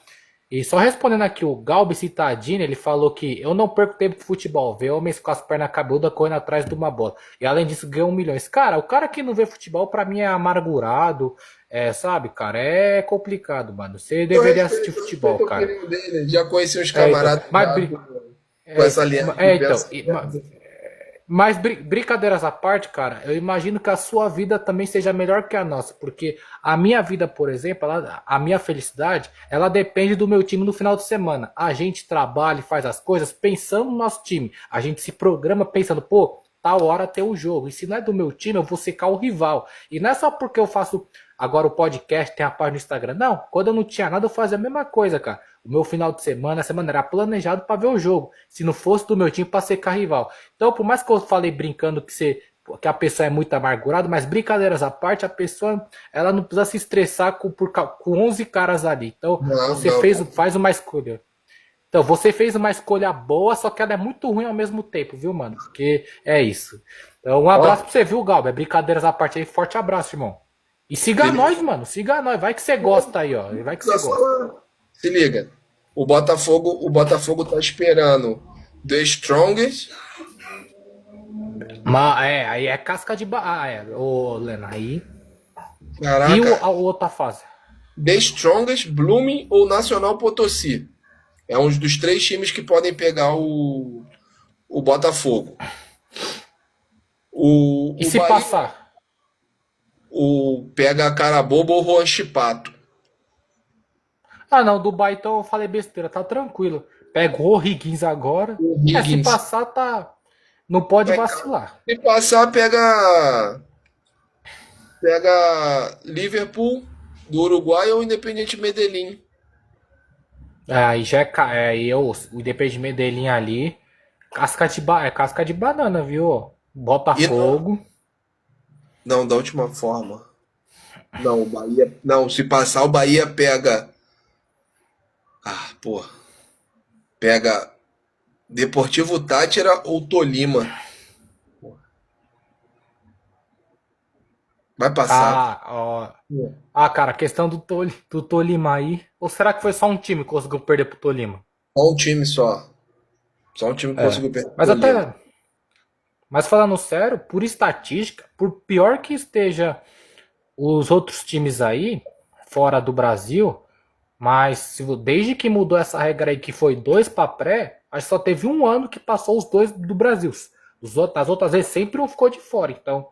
E só respondendo aqui, o Galbi Citadini, ele falou que eu não perco tempo com futebol, ver homens com as pernas cabeludas correndo atrás de uma bola. E além disso, ganham milhões. Cara, o cara que não vê futebol, pra mim, é amargurado, sabe, cara? É complicado, mano. Você deveria assistir Eu futebol, respeito a cara. opinião dele. Já conheci uns Então, camaradas mas, já com essa linha de então, pensamento. mas brincadeiras à parte, cara, eu imagino que a sua vida também seja melhor que a nossa, porque a minha vida, por exemplo, a minha felicidade, ela depende do meu time no final de semana. A gente trabalha e faz as coisas pensando no nosso time. A gente se programa pensando, pô, tal hora tem o jogo. E se não é do meu time, eu vou secar o rival. E não é só porque eu faço agora o podcast, tem a página no Instagram. Não, quando eu não tinha nada, eu fazia a mesma coisa, cara. O meu final de semana, a semana era planejado para ver o jogo. Se não fosse do meu time, para secar rival. Então, por mais que eu falei brincando que a pessoa é muito amargurada, mas brincadeiras à parte, a pessoa ela não precisa se estressar com 11 caras ali. Então, Não, você não. faz uma escolha. Então, você fez uma escolha boa, só que ela é muito ruim ao mesmo tempo, viu, mano? Porque é isso. Então, um Ó, abraço pra você, viu, Galber? Brincadeiras à parte aí. Forte abraço, irmão. E siga nós, beleza. mano. Siga nós. Vai que você gosta aí, ó. Vai que você Só gosta. falar. Se liga. O Botafogo tá esperando The Strongest. Mas aí é casca de ô Lena, aí. E Caraca. a outra fase? The Strongest, Blooming ou Nacional Potosí. É um dos três times que podem pegar o Botafogo. E O se Bahia passar? pega a Carabobo ou Juan Chipato. Ah, não, Dubai então eu falei besteira, tá tranquilo. Pega o O'Higgins agora. O Se Higgins. passar, tá. Não pode Vai cá. vacilar. Se passar, pega Liverpool do Uruguai ou Independiente Medellín. Aí já o Independente Medellín ali. Casca de banana, viu? E não, Botafogo. não, da última forma. Não, o Bahia. Não, se passar, o Bahia pega. Ah, pô. Pega Deportivo Táchira ou Tolima. Vai passar. Ah, ó. Ah, cara, a questão do Tolima aí. Ou será que foi só um time que conseguiu perder pro Tolima? Só um time só. Só um time que É. conseguiu perder o Mas Tolima. até. Mas falando sério, por estatística, por pior que esteja os outros times aí, fora do Brasil, mas desde que mudou essa regra aí que foi dois para pré, acho que só teve um ano que passou os dois do Brasil. As outras vezes sempre um ficou de fora. Então,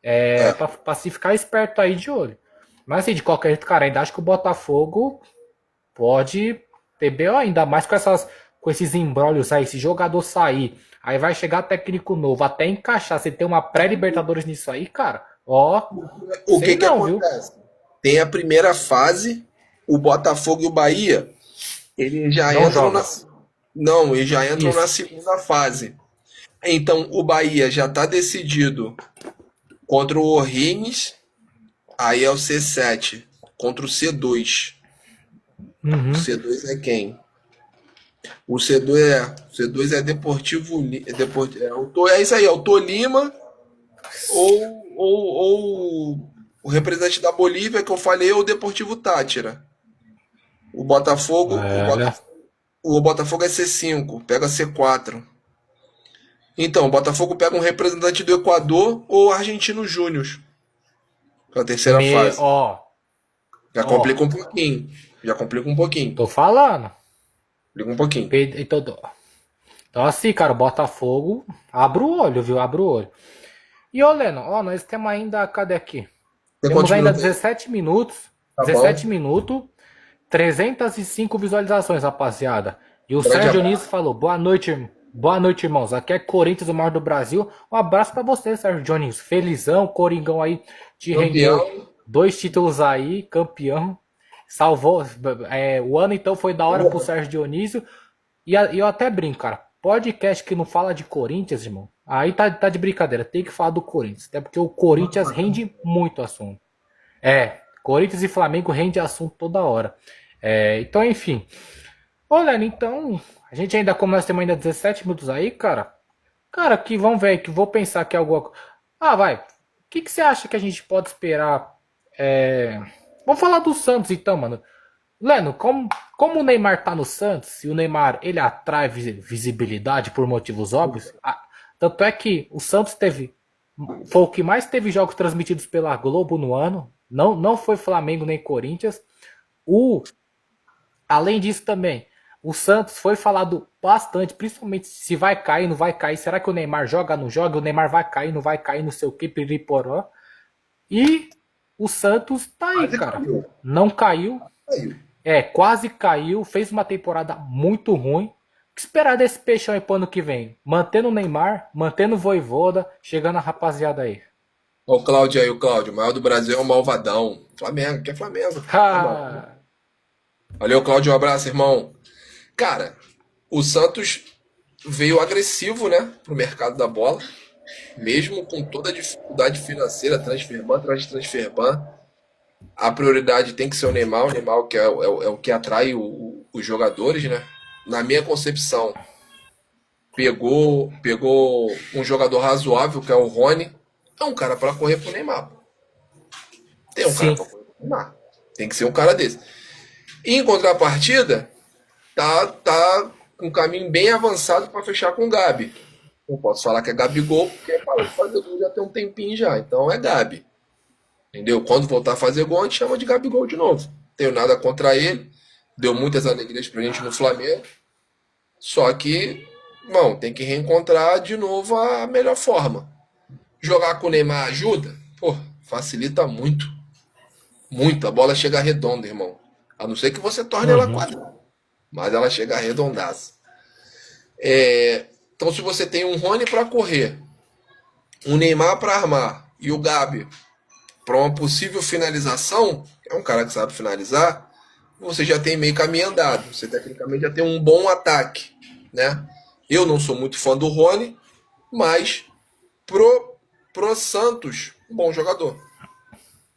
É. pra se ficar esperto aí de olho. Mas assim, de qualquer jeito, cara, ainda acho que o Botafogo pode ter BO, ainda mais com esses embrólios aí, esse jogador sair, aí vai chegar técnico novo, até encaixar, você tem uma pré-Libertadores nisso aí, cara, ó, O sei que que não, viu? acontece? Tem a primeira fase, o Botafogo e o Bahia, eles já Não entram na. joga. Não, eles já entram na Isso. segunda fase. Então o Bahia já está decidido contra o O'Higgins, aí é o C7 contra o Uhum. C2 é quem? O C2 é Deportivo, é isso aí, é o Tolima ou o representante da Bolívia que eu falei é o Deportivo Táchira. O Botafogo, o É, Botafogo, o Botafogo é C5, pega C4. Então, o Botafogo pega um representante do Equador ou Argentino Júnior para a terceira fase. ó, Já ó, complica um pouquinho. Já complica um pouquinho. tô falando. Complica um pouquinho. Então, então assim, cara, o Botafogo, abre o olho, viu? Abre o olho. E ô, Leno, ó, nós temos ainda, cadê aqui? Tem Temos quantos ainda minutos aí? 17 minutos, Tá 17 bom? minutos, 305 visualizações, rapaziada. E o Grande Sérgio Dionísio abraço. falou: boa noite, irmãos. Aqui é Corinthians, o maior do Brasil. Um abraço pra você, Sérgio Dionísio. Felizão, Coringão aí te rendeu Campeão. dois títulos aí, campeão. Salvou. O ano então foi da hora pro Porra. Sérgio Dionísio. E eu até brinco, cara. Podcast que não fala de Corinthians, irmão. Aí tá de brincadeira. Tem que falar do Corinthians. Até porque o Corinthians rende muito assunto. Corinthians e Flamengo rende assunto toda hora. Então, enfim. Ô, Leno, então, a gente ainda, como nós temos ainda 17 minutos aí, cara. Cara, que vamos ver, que vou pensar que é alguma coisa. Ah, vai. O que você acha que a gente pode esperar? Vamos falar do Santos então, mano. Leno, como o Neymar tá no Santos, e o Neymar ele atrai visibilidade por motivos óbvios, tanto é que o Santos foi o que mais teve jogos transmitidos pela Globo no ano, não foi Flamengo nem Corinthians. O, Além disso também, o Santos foi falado bastante, principalmente se vai cair, não vai cair, será que o Neymar joga, não joga, o Neymar vai cair, não vai cair, não sei o que, piriporó. E o Santos tá aí, Quase cara. caiu. Não caiu, Caiu. quase caiu, fez uma temporada muito ruim. O que esperar desse peixão aí pro ano que vem? Mantendo o Neymar, mantendo o Voivoda, chegando a rapaziada aí. Olha o Cláudio aí, o Cláudio. O maior do Brasil é o Malvadão. Flamengo, que é Flamengo. Tá bom. Ha! Valeu, Cláudio. Um abraço, irmão. Cara, o Santos veio agressivo, né, pro mercado da bola. Mesmo com toda a dificuldade financeira, transfer ban atrás de transfer ban. A prioridade tem que ser o Neymar que é o que atrai os jogadores, né? Na minha concepção, pegou um jogador razoável, que é o Rony. É um cara para correr pro Neymar. Pô. Tem um cara Sim. para correr pro Neymar. Tem que ser um cara desse. Em contrapartida, tá com um caminho bem avançado para fechar com o Gabi. Não posso falar que é Gabigol, porque parou de fazer gol já tem um tempinho já. Então é Gabi. Entendeu? Quando voltar a fazer gol, a gente chama de Gabigol de novo. Não tenho nada contra ele. Deu muitas alegrias pra gente no Flamengo. Só que, irmão, tem que reencontrar de novo a melhor forma. Jogar com o Neymar ajuda? Pô, facilita muito. Muito. A bola chega redonda, irmão. A não ser que você torne ela Uhum. quadrada. Mas ela chega redondaça. Então, se você tem um Rony para correr, um Neymar para armar e o Gabi para uma possível finalização, é um cara que sabe finalizar, você já tem meio caminho andado. Você tecnicamente já tem um bom ataque, né? Eu não sou muito fã do Rony, mas pro Santos, um bom jogador.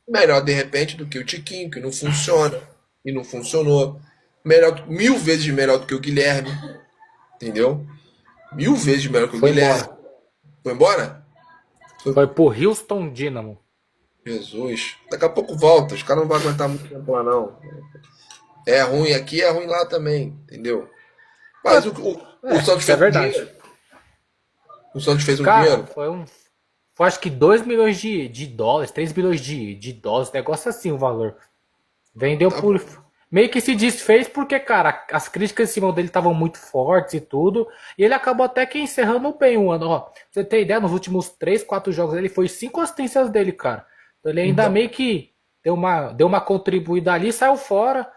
Melhor de repente do que o Tiquinho, que não funciona e não funcionou. Melhor, 1000 vezes melhor do que o Guilherme, entendeu? 1000 vezes melhor que o Foi Guilherme. embora. Foi embora? Foi pro Houston Dynamo. Jesus. Daqui a pouco volta. Os caras não vão aguentar muito tempo lá, não. É ruim aqui, é ruim lá também, entendeu? Mas o Santos Isso é fez um verdade. dinheiro. O Santos fez um Cara, dinheiro. Foi acho que 2 milhões de dólares, 3 bilhões de dólares, negócio assim o valor. Vendeu Tá por. bom. Meio que se desfez porque, cara, as críticas em cima dele estavam muito fortes e tudo. E ele acabou até que encerrando bem o ano. Ó, pra você ter ideia, nos últimos 3 4 jogos ele foi 5 assistências dele, cara. Então ele ainda Então, meio que deu uma contribuída ali e saiu fora.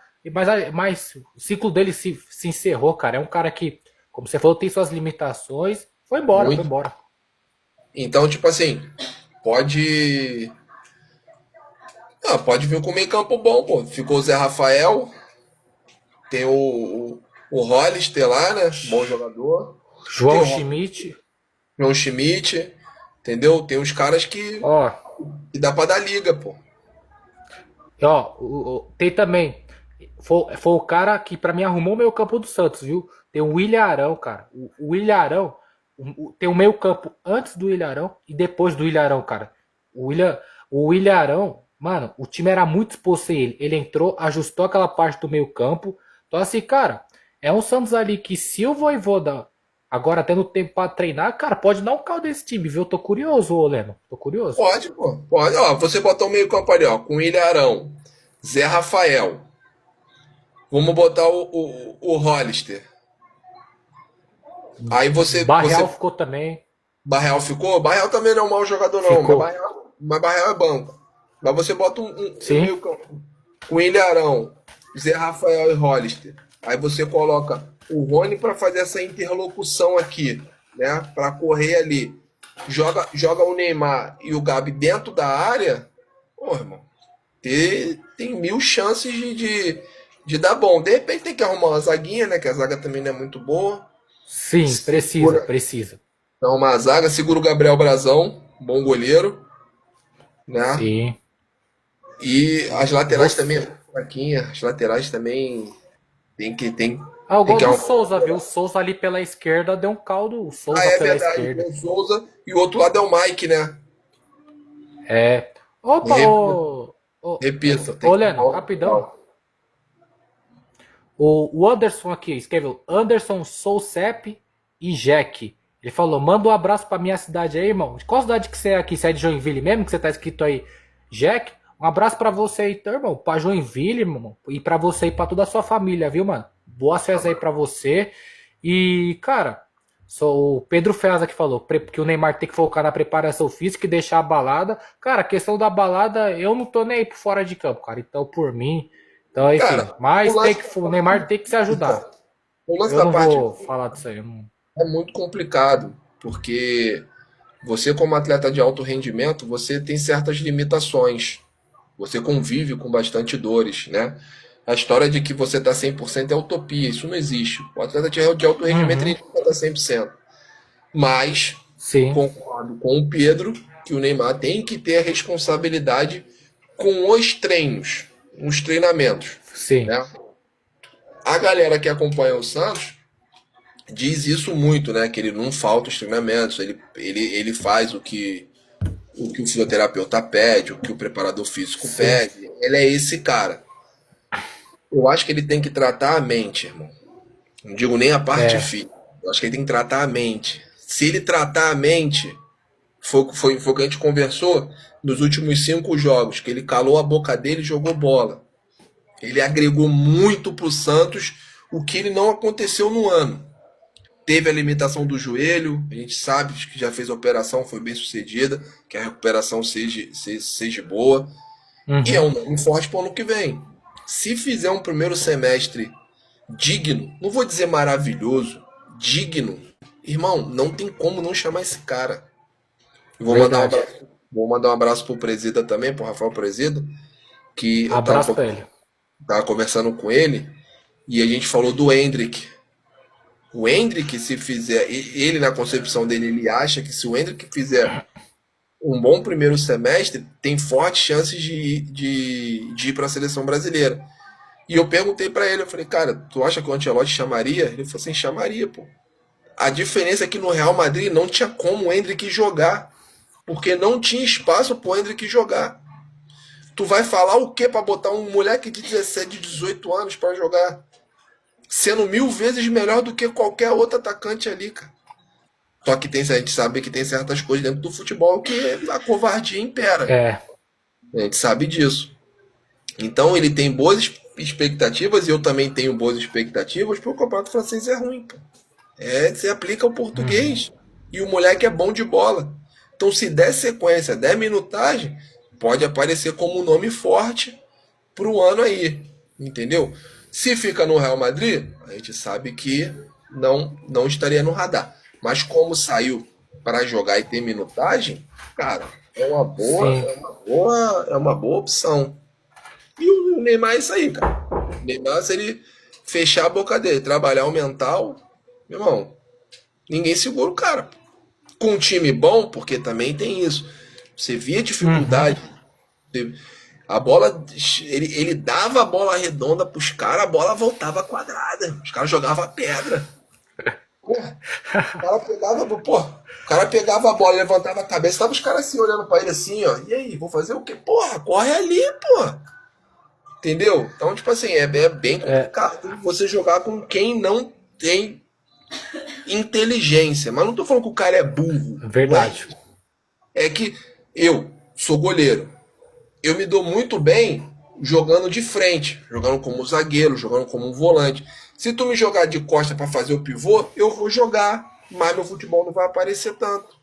Mas o ciclo dele se encerrou, cara. É um cara que, como você falou, tem suas limitações. Foi embora, foi muito. embora. Então, tipo assim, pode. Pode vir com meio campo bom, pô. Ficou o Zé Rafael, tem o Hollister lá, né? Bom jogador. Tem João o Schmidt, João Schmidt, entendeu? Tem uns caras ó. que dá pra dar liga, pô. Ó, tem também. Foi o cara que pra mim arrumou o meio campo do Santos, viu? Tem o William Arão, cara. O William Arão tem o meio campo antes do William Arão e depois do William Arão, cara. O William Arão, mano, o time era muito exposto a ele. Ele entrou, ajustou aquela parte do meio campo. Então, assim, cara, é um Santos ali que se o Vojvoda agora tendo tempo pra treinar, cara, pode dar um caldo desse time, viu? Eu tô curioso, ô Leno. Tô curioso. Pode, pô. Pode. Ó, você botar o meio campo ali, ó, com Ilharão, Zé Rafael. Vamos botar o Hollister. Aí Barreal ficou também. Barreal ficou? Barreal também não é um mau jogador, não. Mas Ficou. Barreal é banco. Mas você bota um Sim. meio campo com Ilharão, Zé Rafael e Hollister. Aí você coloca o Rony para fazer essa interlocução aqui, né? Para correr ali. Joga o Neymar e o Gabi dentro da área. Pô, irmão. Tem 1000 chances de dar bom. De repente tem que arrumar uma zaguinha, né? Que a zaga também não é muito boa. Sim, precisa, Segura, precisa. então, uma zaga, segura o Gabriel Brazão, bom goleiro, né? Sim. E as laterais Você... também, fraquinha, as laterais também tem, Ah, eu tem que gosto do arrumar. Souza, viu? O Souza ali pela esquerda deu um caldo. O Ah, Souza é pela verdade, tem esquerda. o Souza e o outro lado é o Mike, né? É. Opa, Repita, repita, tem ô que Leno, arrumar o rapidão. lateral. O Anderson aqui escreveu Anderson Sousep e Jack. Ele falou: manda um abraço pra minha cidade aí, irmão. De qual cidade que você é aqui? Você é de Joinville mesmo? Que você tá escrito aí, Jack? Um abraço pra você aí, então, irmão. Pra Joinville, irmão. E pra você e pra toda a sua família, viu, mano? Boas festas aí pra você. E, cara, só o Pedro Ferraz que falou que o Neymar tem que focar na preparação física e deixar a balada. Cara, a questão da balada, eu não tô nem aí por fora de campo, cara. Então, por mim. Então, enfim. Cara, o Mas lance, o Neymar tem que se então, ajudar. o lance Eu da não parte vou falar disso aí. Eu não... é muito complicado, porque você, como atleta de alto rendimento, você tem certas limitações. Você convive com bastante dores, né? A história de que você está 100% é utopia, isso não existe. O atleta de alto rendimento ele Uhum. nunca está 100%. Mas Sim, concordo com o Pedro que o Neymar tem que ter a responsabilidade com os treinos, os treinamentos, sim. né? A galera que acompanha o Santos diz isso muito, né? Que ele não falta os treinamentos, ele faz o que o fisioterapeuta pede, o que o preparador físico Sim. pede. Ele é esse cara. Eu acho que ele tem que tratar a mente, irmão. Não digo nem a parte É, física. Eu acho que ele tem que tratar a mente. Se ele tratar a mente, foi o que a gente conversou nos últimos 5 jogos, que ele calou a boca dele e jogou bola. Ele agregou muito pro Santos, o que ele não aconteceu no ano. Teve a limitação do joelho, a gente sabe que já fez a operação, foi bem sucedida, que a recuperação seja boa. E é uhum, um nome forte para o ano que vem. Se fizer um primeiro semestre digno, não vou dizer maravilhoso, digno, irmão, não tem como não chamar esse cara. Eu verdade. vou mandar um abraço pro Presida também, pro Rafael Presida, que eu Abraço pra ele. tava conversando com ele e a gente falou do Hendrick. O Hendrick, se fizer, ele na concepção dele, ele acha que se o Hendrick fizer um bom primeiro semestre, tem fortes chances de ir para a seleção brasileira. E eu perguntei para ele, eu falei, cara, tu acha que o Ancelotti chamaria? Ele falou assim, chamaria, pô. A diferença é que no Real Madrid não tinha como o Hendrick jogar, porque não tinha espaço pro Hendrick jogar. Tu vai falar o que para botar um moleque de 17, 18 anos para jogar? Sendo 1000 vezes melhor do que qualquer outro atacante ali, cara. Só que a gente sabe que tem certas coisas dentro do futebol que a covardia impera. É, A gente sabe disso. Então ele tem boas expectativas e eu também tenho boas expectativas, porque o campeonato francês é ruim, pô. Você aplica o uhum, português e o moleque é bom de bola. Então se der sequência, der minutagem, pode aparecer como um nome forte pro ano aí, entendeu? Se fica no Real Madrid, a gente sabe que não estaria no radar. Mas como saiu para jogar e ter minutagem, cara, sim. é uma boa opção. E o Neymar é isso aí, cara. O Neymar, se ele fechar a boca dele, trabalhar o mental, meu irmão, ninguém segura o cara. Com um time bom, porque também tem isso. Você via Uhum. dificuldade. A bola, ele dava a bola redonda pros caras, a bola voltava quadrada. Os caras jogavam pedra. Porra, o cara pegava, porra, o cara pegava a bola, levantava a cabeça, tava os caras assim olhando pra ele assim, ó. E aí, vou fazer o quê? Porra, corre ali, porra. Entendeu? Então, tipo assim, é bem É, complicado você jogar com quem não tem inteligência. Mas não tô falando que o cara é burro. Não é verdade. isso. É que eu sou goleiro. Eu me dou muito bem jogando de frente, jogando como zagueiro, jogando como um volante. Se tu me jogar de costa para fazer o pivô, eu vou jogar, mas meu futebol não vai aparecer tanto.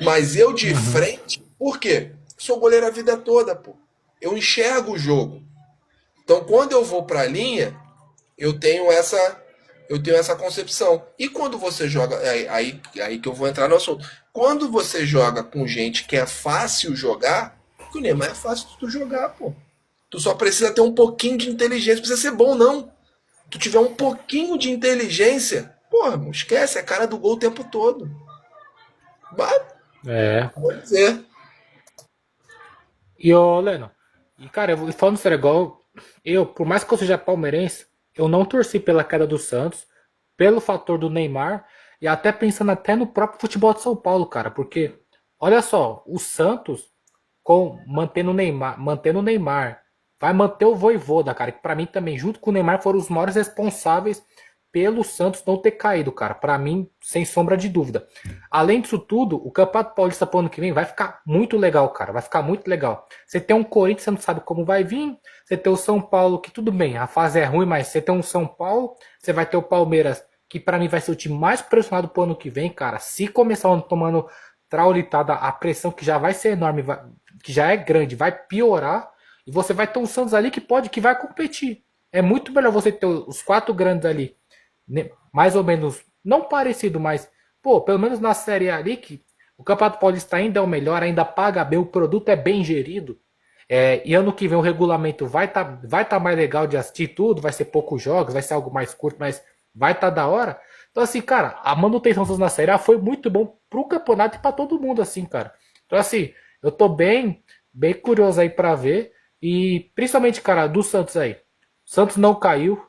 Mas eu de Uhum. frente, por quê? Sou goleiro a vida toda, pô. Eu enxergo o jogo. Então, quando eu vou para a linha, eu tenho essa eu tenho essa concepção. E quando você joga, aí que eu vou entrar no assunto. Quando você joga com gente que é fácil jogar, que o Neymar é fácil de tu jogar, pô. Tu só precisa ter um pouquinho de inteligência, não precisa ser bom não. Tu tiver um pouquinho de inteligência, porra, esquece, é cara do gol o tempo todo. Bah, É. vou dizer. E ô, Leno, e cara, falando sério, igual eu, por mais que eu seja palmeirense, eu não torci pela queda do Santos, pelo fator do Neymar, e até pensando até no próprio futebol de São Paulo, cara, porque olha só, o Santos com mantendo o Neymar, vai manter o Vojvoda, cara, que pra mim também, junto com o Neymar, foram os maiores responsáveis pelo Santos não ter caído, cara. Pra mim, sem sombra de dúvida. Além disso tudo, o Campeonato Paulista pro ano que vem vai ficar muito legal, cara. Vai ficar muito legal. Você tem um Corinthians, você não sabe como vai vir. Você tem o São Paulo, que tudo bem, a fase é ruim, mas você tem um São Paulo. Você vai ter o Palmeiras, que pra mim vai ser o time mais pressionado pro ano que vem, cara. Se começar o ano tomando traulitada, a pressão que já vai ser enorme, que já é grande, vai piorar. E você vai ter um Santos ali que vai competir. É muito melhor você ter os quatro grandes ali, né, mais ou menos, não parecido, mas, pô, pelo menos na Série A ali, que o Campeonato Paulista ainda é o melhor, ainda paga bem, o produto é bem gerido. E ano que vem o regulamento vai tá mais legal de assistir tudo, vai ser poucos jogos, vai ser algo mais curto, mas vai tá da hora. Então, assim, cara, a manutenção na Série A foi muito bom pro campeonato e pra todo mundo, assim, cara. Então, assim, eu tô bem curioso aí pra ver. E principalmente, cara, do Santos aí. O Santos não caiu,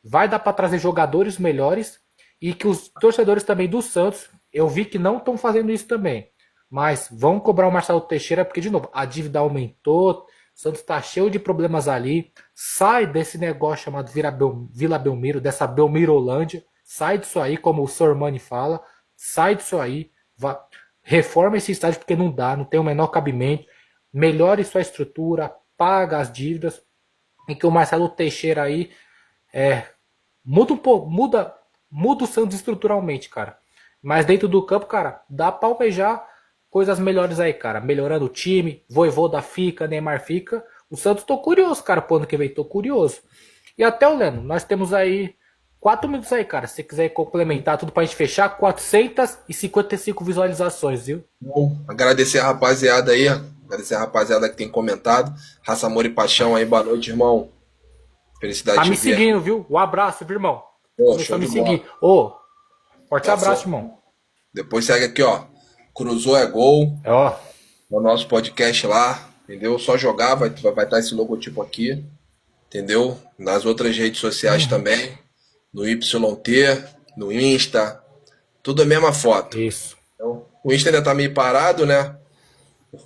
vai dar para trazer jogadores melhores e que os torcedores também do Santos, eu vi que não estão fazendo isso também. Mas vão cobrar o Marcelo Teixeira porque, de novo, a dívida aumentou. Santos tá cheio de problemas ali. Sai desse negócio chamado Vila Belmiro, dessa Belmirolândia. Sai disso aí, como o Sormani fala. Sai disso aí. Reforma esse estádio porque não dá, não tem o menor cabimento. Melhore sua estrutura, paga as dívidas. E que o Marcelo Teixeira aí muda um pouco, muda o Santos estruturalmente, cara. Mas dentro do campo, cara, dá pra almejar coisas melhores aí, cara. Melhorando o time, Vojvoda fica, Neymar fica. O Santos, tô curioso, cara, pro ano que vem, tô curioso. E até o Leno, nós temos aí 4 minutos aí, cara. Se você quiser complementar tudo pra gente fechar, 455 visualizações, viu? Bom, agradecer a rapaziada aí, agradecer a rapaziada que tem comentado. Raça, amor e paixão aí, boa noite, irmão. Felicidade Tá de me te ver. seguindo, viu? Um abraço, viu, irmão? Pô, Começou show a me de bola. seguir. Ô, forte Tá abraço, certo. irmão. Depois segue aqui, ó. Cruzou é gol. Ó, No nosso podcast lá, entendeu? Só jogar, vai estar esse logotipo aqui, entendeu? Nas outras redes sociais também, no YT, no Insta, tudo a mesma foto. isso. Então, o Insta ainda tá meio parado, né?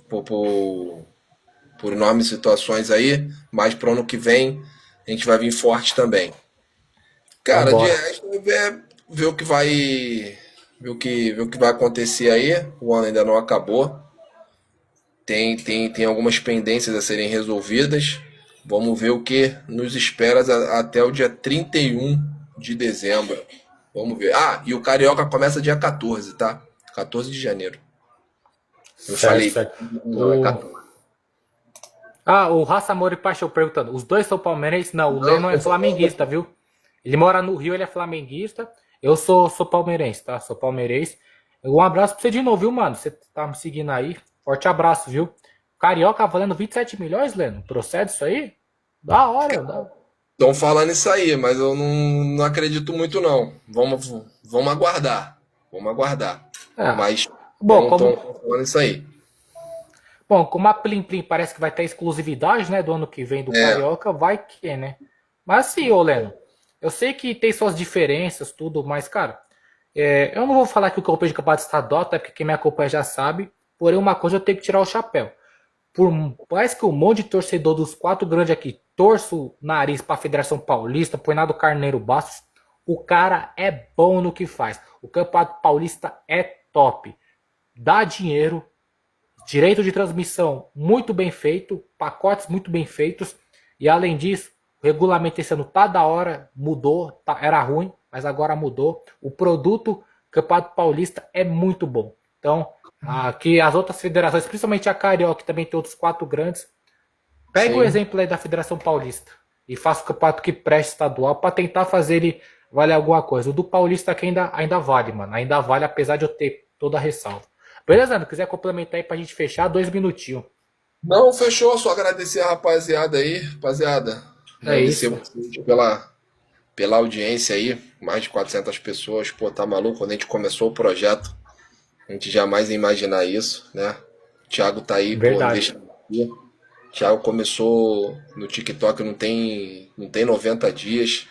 Por enormes situações aí, mas pro ano que vem a gente vai vir forte também. Cara, de Vambora. resto, ver o que vai. Ver o que vai acontecer aí. O ano ainda não acabou. Tem algumas pendências a serem resolvidas. Vamos ver o que nos espera até o dia 31 de dezembro. Vamos ver. Ah, e o Carioca começa dia 14, tá? 14 de janeiro. Eu Certo, falei, certo. não, é O... 14. O Raça Amor e Paixão perguntando. Os dois são palmeirenses? Não, o Não, Leno é tô falando. flamenguista, viu? Ele mora no Rio, ele é flamenguista. Eu sou palmeirense, tá? Sou palmeirense. Um abraço pra você de novo, viu, mano? Você tá me seguindo aí. Forte abraço, viu? Carioca valendo 27 milhões, Leno? Procede isso aí? Da hora, da... Estão falando isso aí, mas eu não acredito muito não. Vamos aguardar. Vamos aguardar. É. Mas Bom, estão como, falando isso aí. como a Plim Plim parece que vai ter exclusividade, né, do ano que vem do É, Carioca, vai que, né? Mas assim, ô Leno, eu sei que tem suas diferenças, tudo, mas, cara, eu não vou falar que o campeão de campeonato estadual, até porque quem me acompanha já sabe, porém uma coisa eu tenho que tirar o chapéu. Por mais que um monte de torcedor dos 4 grandes aqui torça o nariz pra Federação Paulista, põe nada do Carneiro Bastos, o cara é bom no que faz. O Campeonato Paulista é top. Dá dinheiro, direito de transmissão muito bem feito, pacotes muito bem feitos, e além disso, o regulamento esse ano tá da hora, mudou, era ruim, mas agora mudou. O produto Campeonato Paulista é muito bom. Então, aqui as outras federações, principalmente a Carioca, que também tem outros 4 grandes, pega o sim. exemplo aí da Federação Paulista e faça o campeonato que preste estadual para tentar fazer ele valer alguma coisa. O do Paulista aqui ainda vale, mano. Ainda vale, apesar de eu ter toda a ressalva. Beleza, Ana? Quiser complementar aí pra gente fechar, 2 minutinhos. Não, fechou. Só agradecer a rapaziada aí. Rapaziada, É agradecer isso. vocês pela audiência aí. Mais de 400 pessoas. Pô, tá maluco? Quando a gente começou o projeto, a gente jamais ia imaginar isso, né? O Thiago tá aí, pô, não Verdade. deixa de ir. O Thiago começou no TikTok, não tem 90 dias.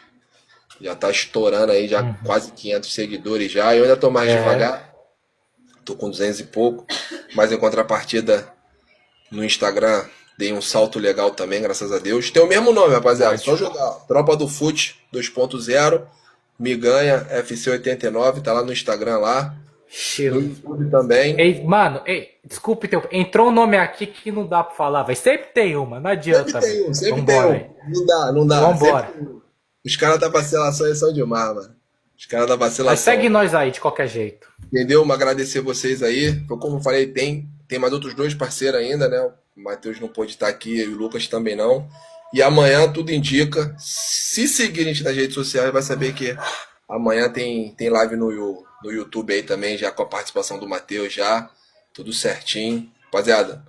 Já tá estourando aí, já quase 500 seguidores já. Eu ainda tô mais É, devagar. Tô com 200 e pouco. Mas em contrapartida, no Instagram, dei um salto legal também, graças a Deus. Tem o mesmo nome, rapaziada. Só ótimo. jogar. Tropa do Fute 2.0. Me ganha FC89. Tá lá no Instagram lá. No Estilo. YouTube também. Ei, mano, desculpe, entrou um nome aqui que não dá pra falar, velho. Sempre tem uma, não Sempre adianta, velho. tem um, sempre tem Vambora um. aí. Não dá, não dá. Sempre Vambora. tem um. Os caras da vacilação aí são demais, mano. Os caras da Mas segue vacilação. nós aí, de qualquer jeito. Entendeu? Agradecer vocês aí. Como eu falei, tem mais outros 2 parceiros ainda, né? O Matheus não pôde estar aqui e o Lucas também não. E amanhã tudo indica. Se seguir a gente nas redes sociais, vai saber que amanhã tem live no YouTube aí também, já com a participação do Matheus já. Tudo certinho. Rapaziada,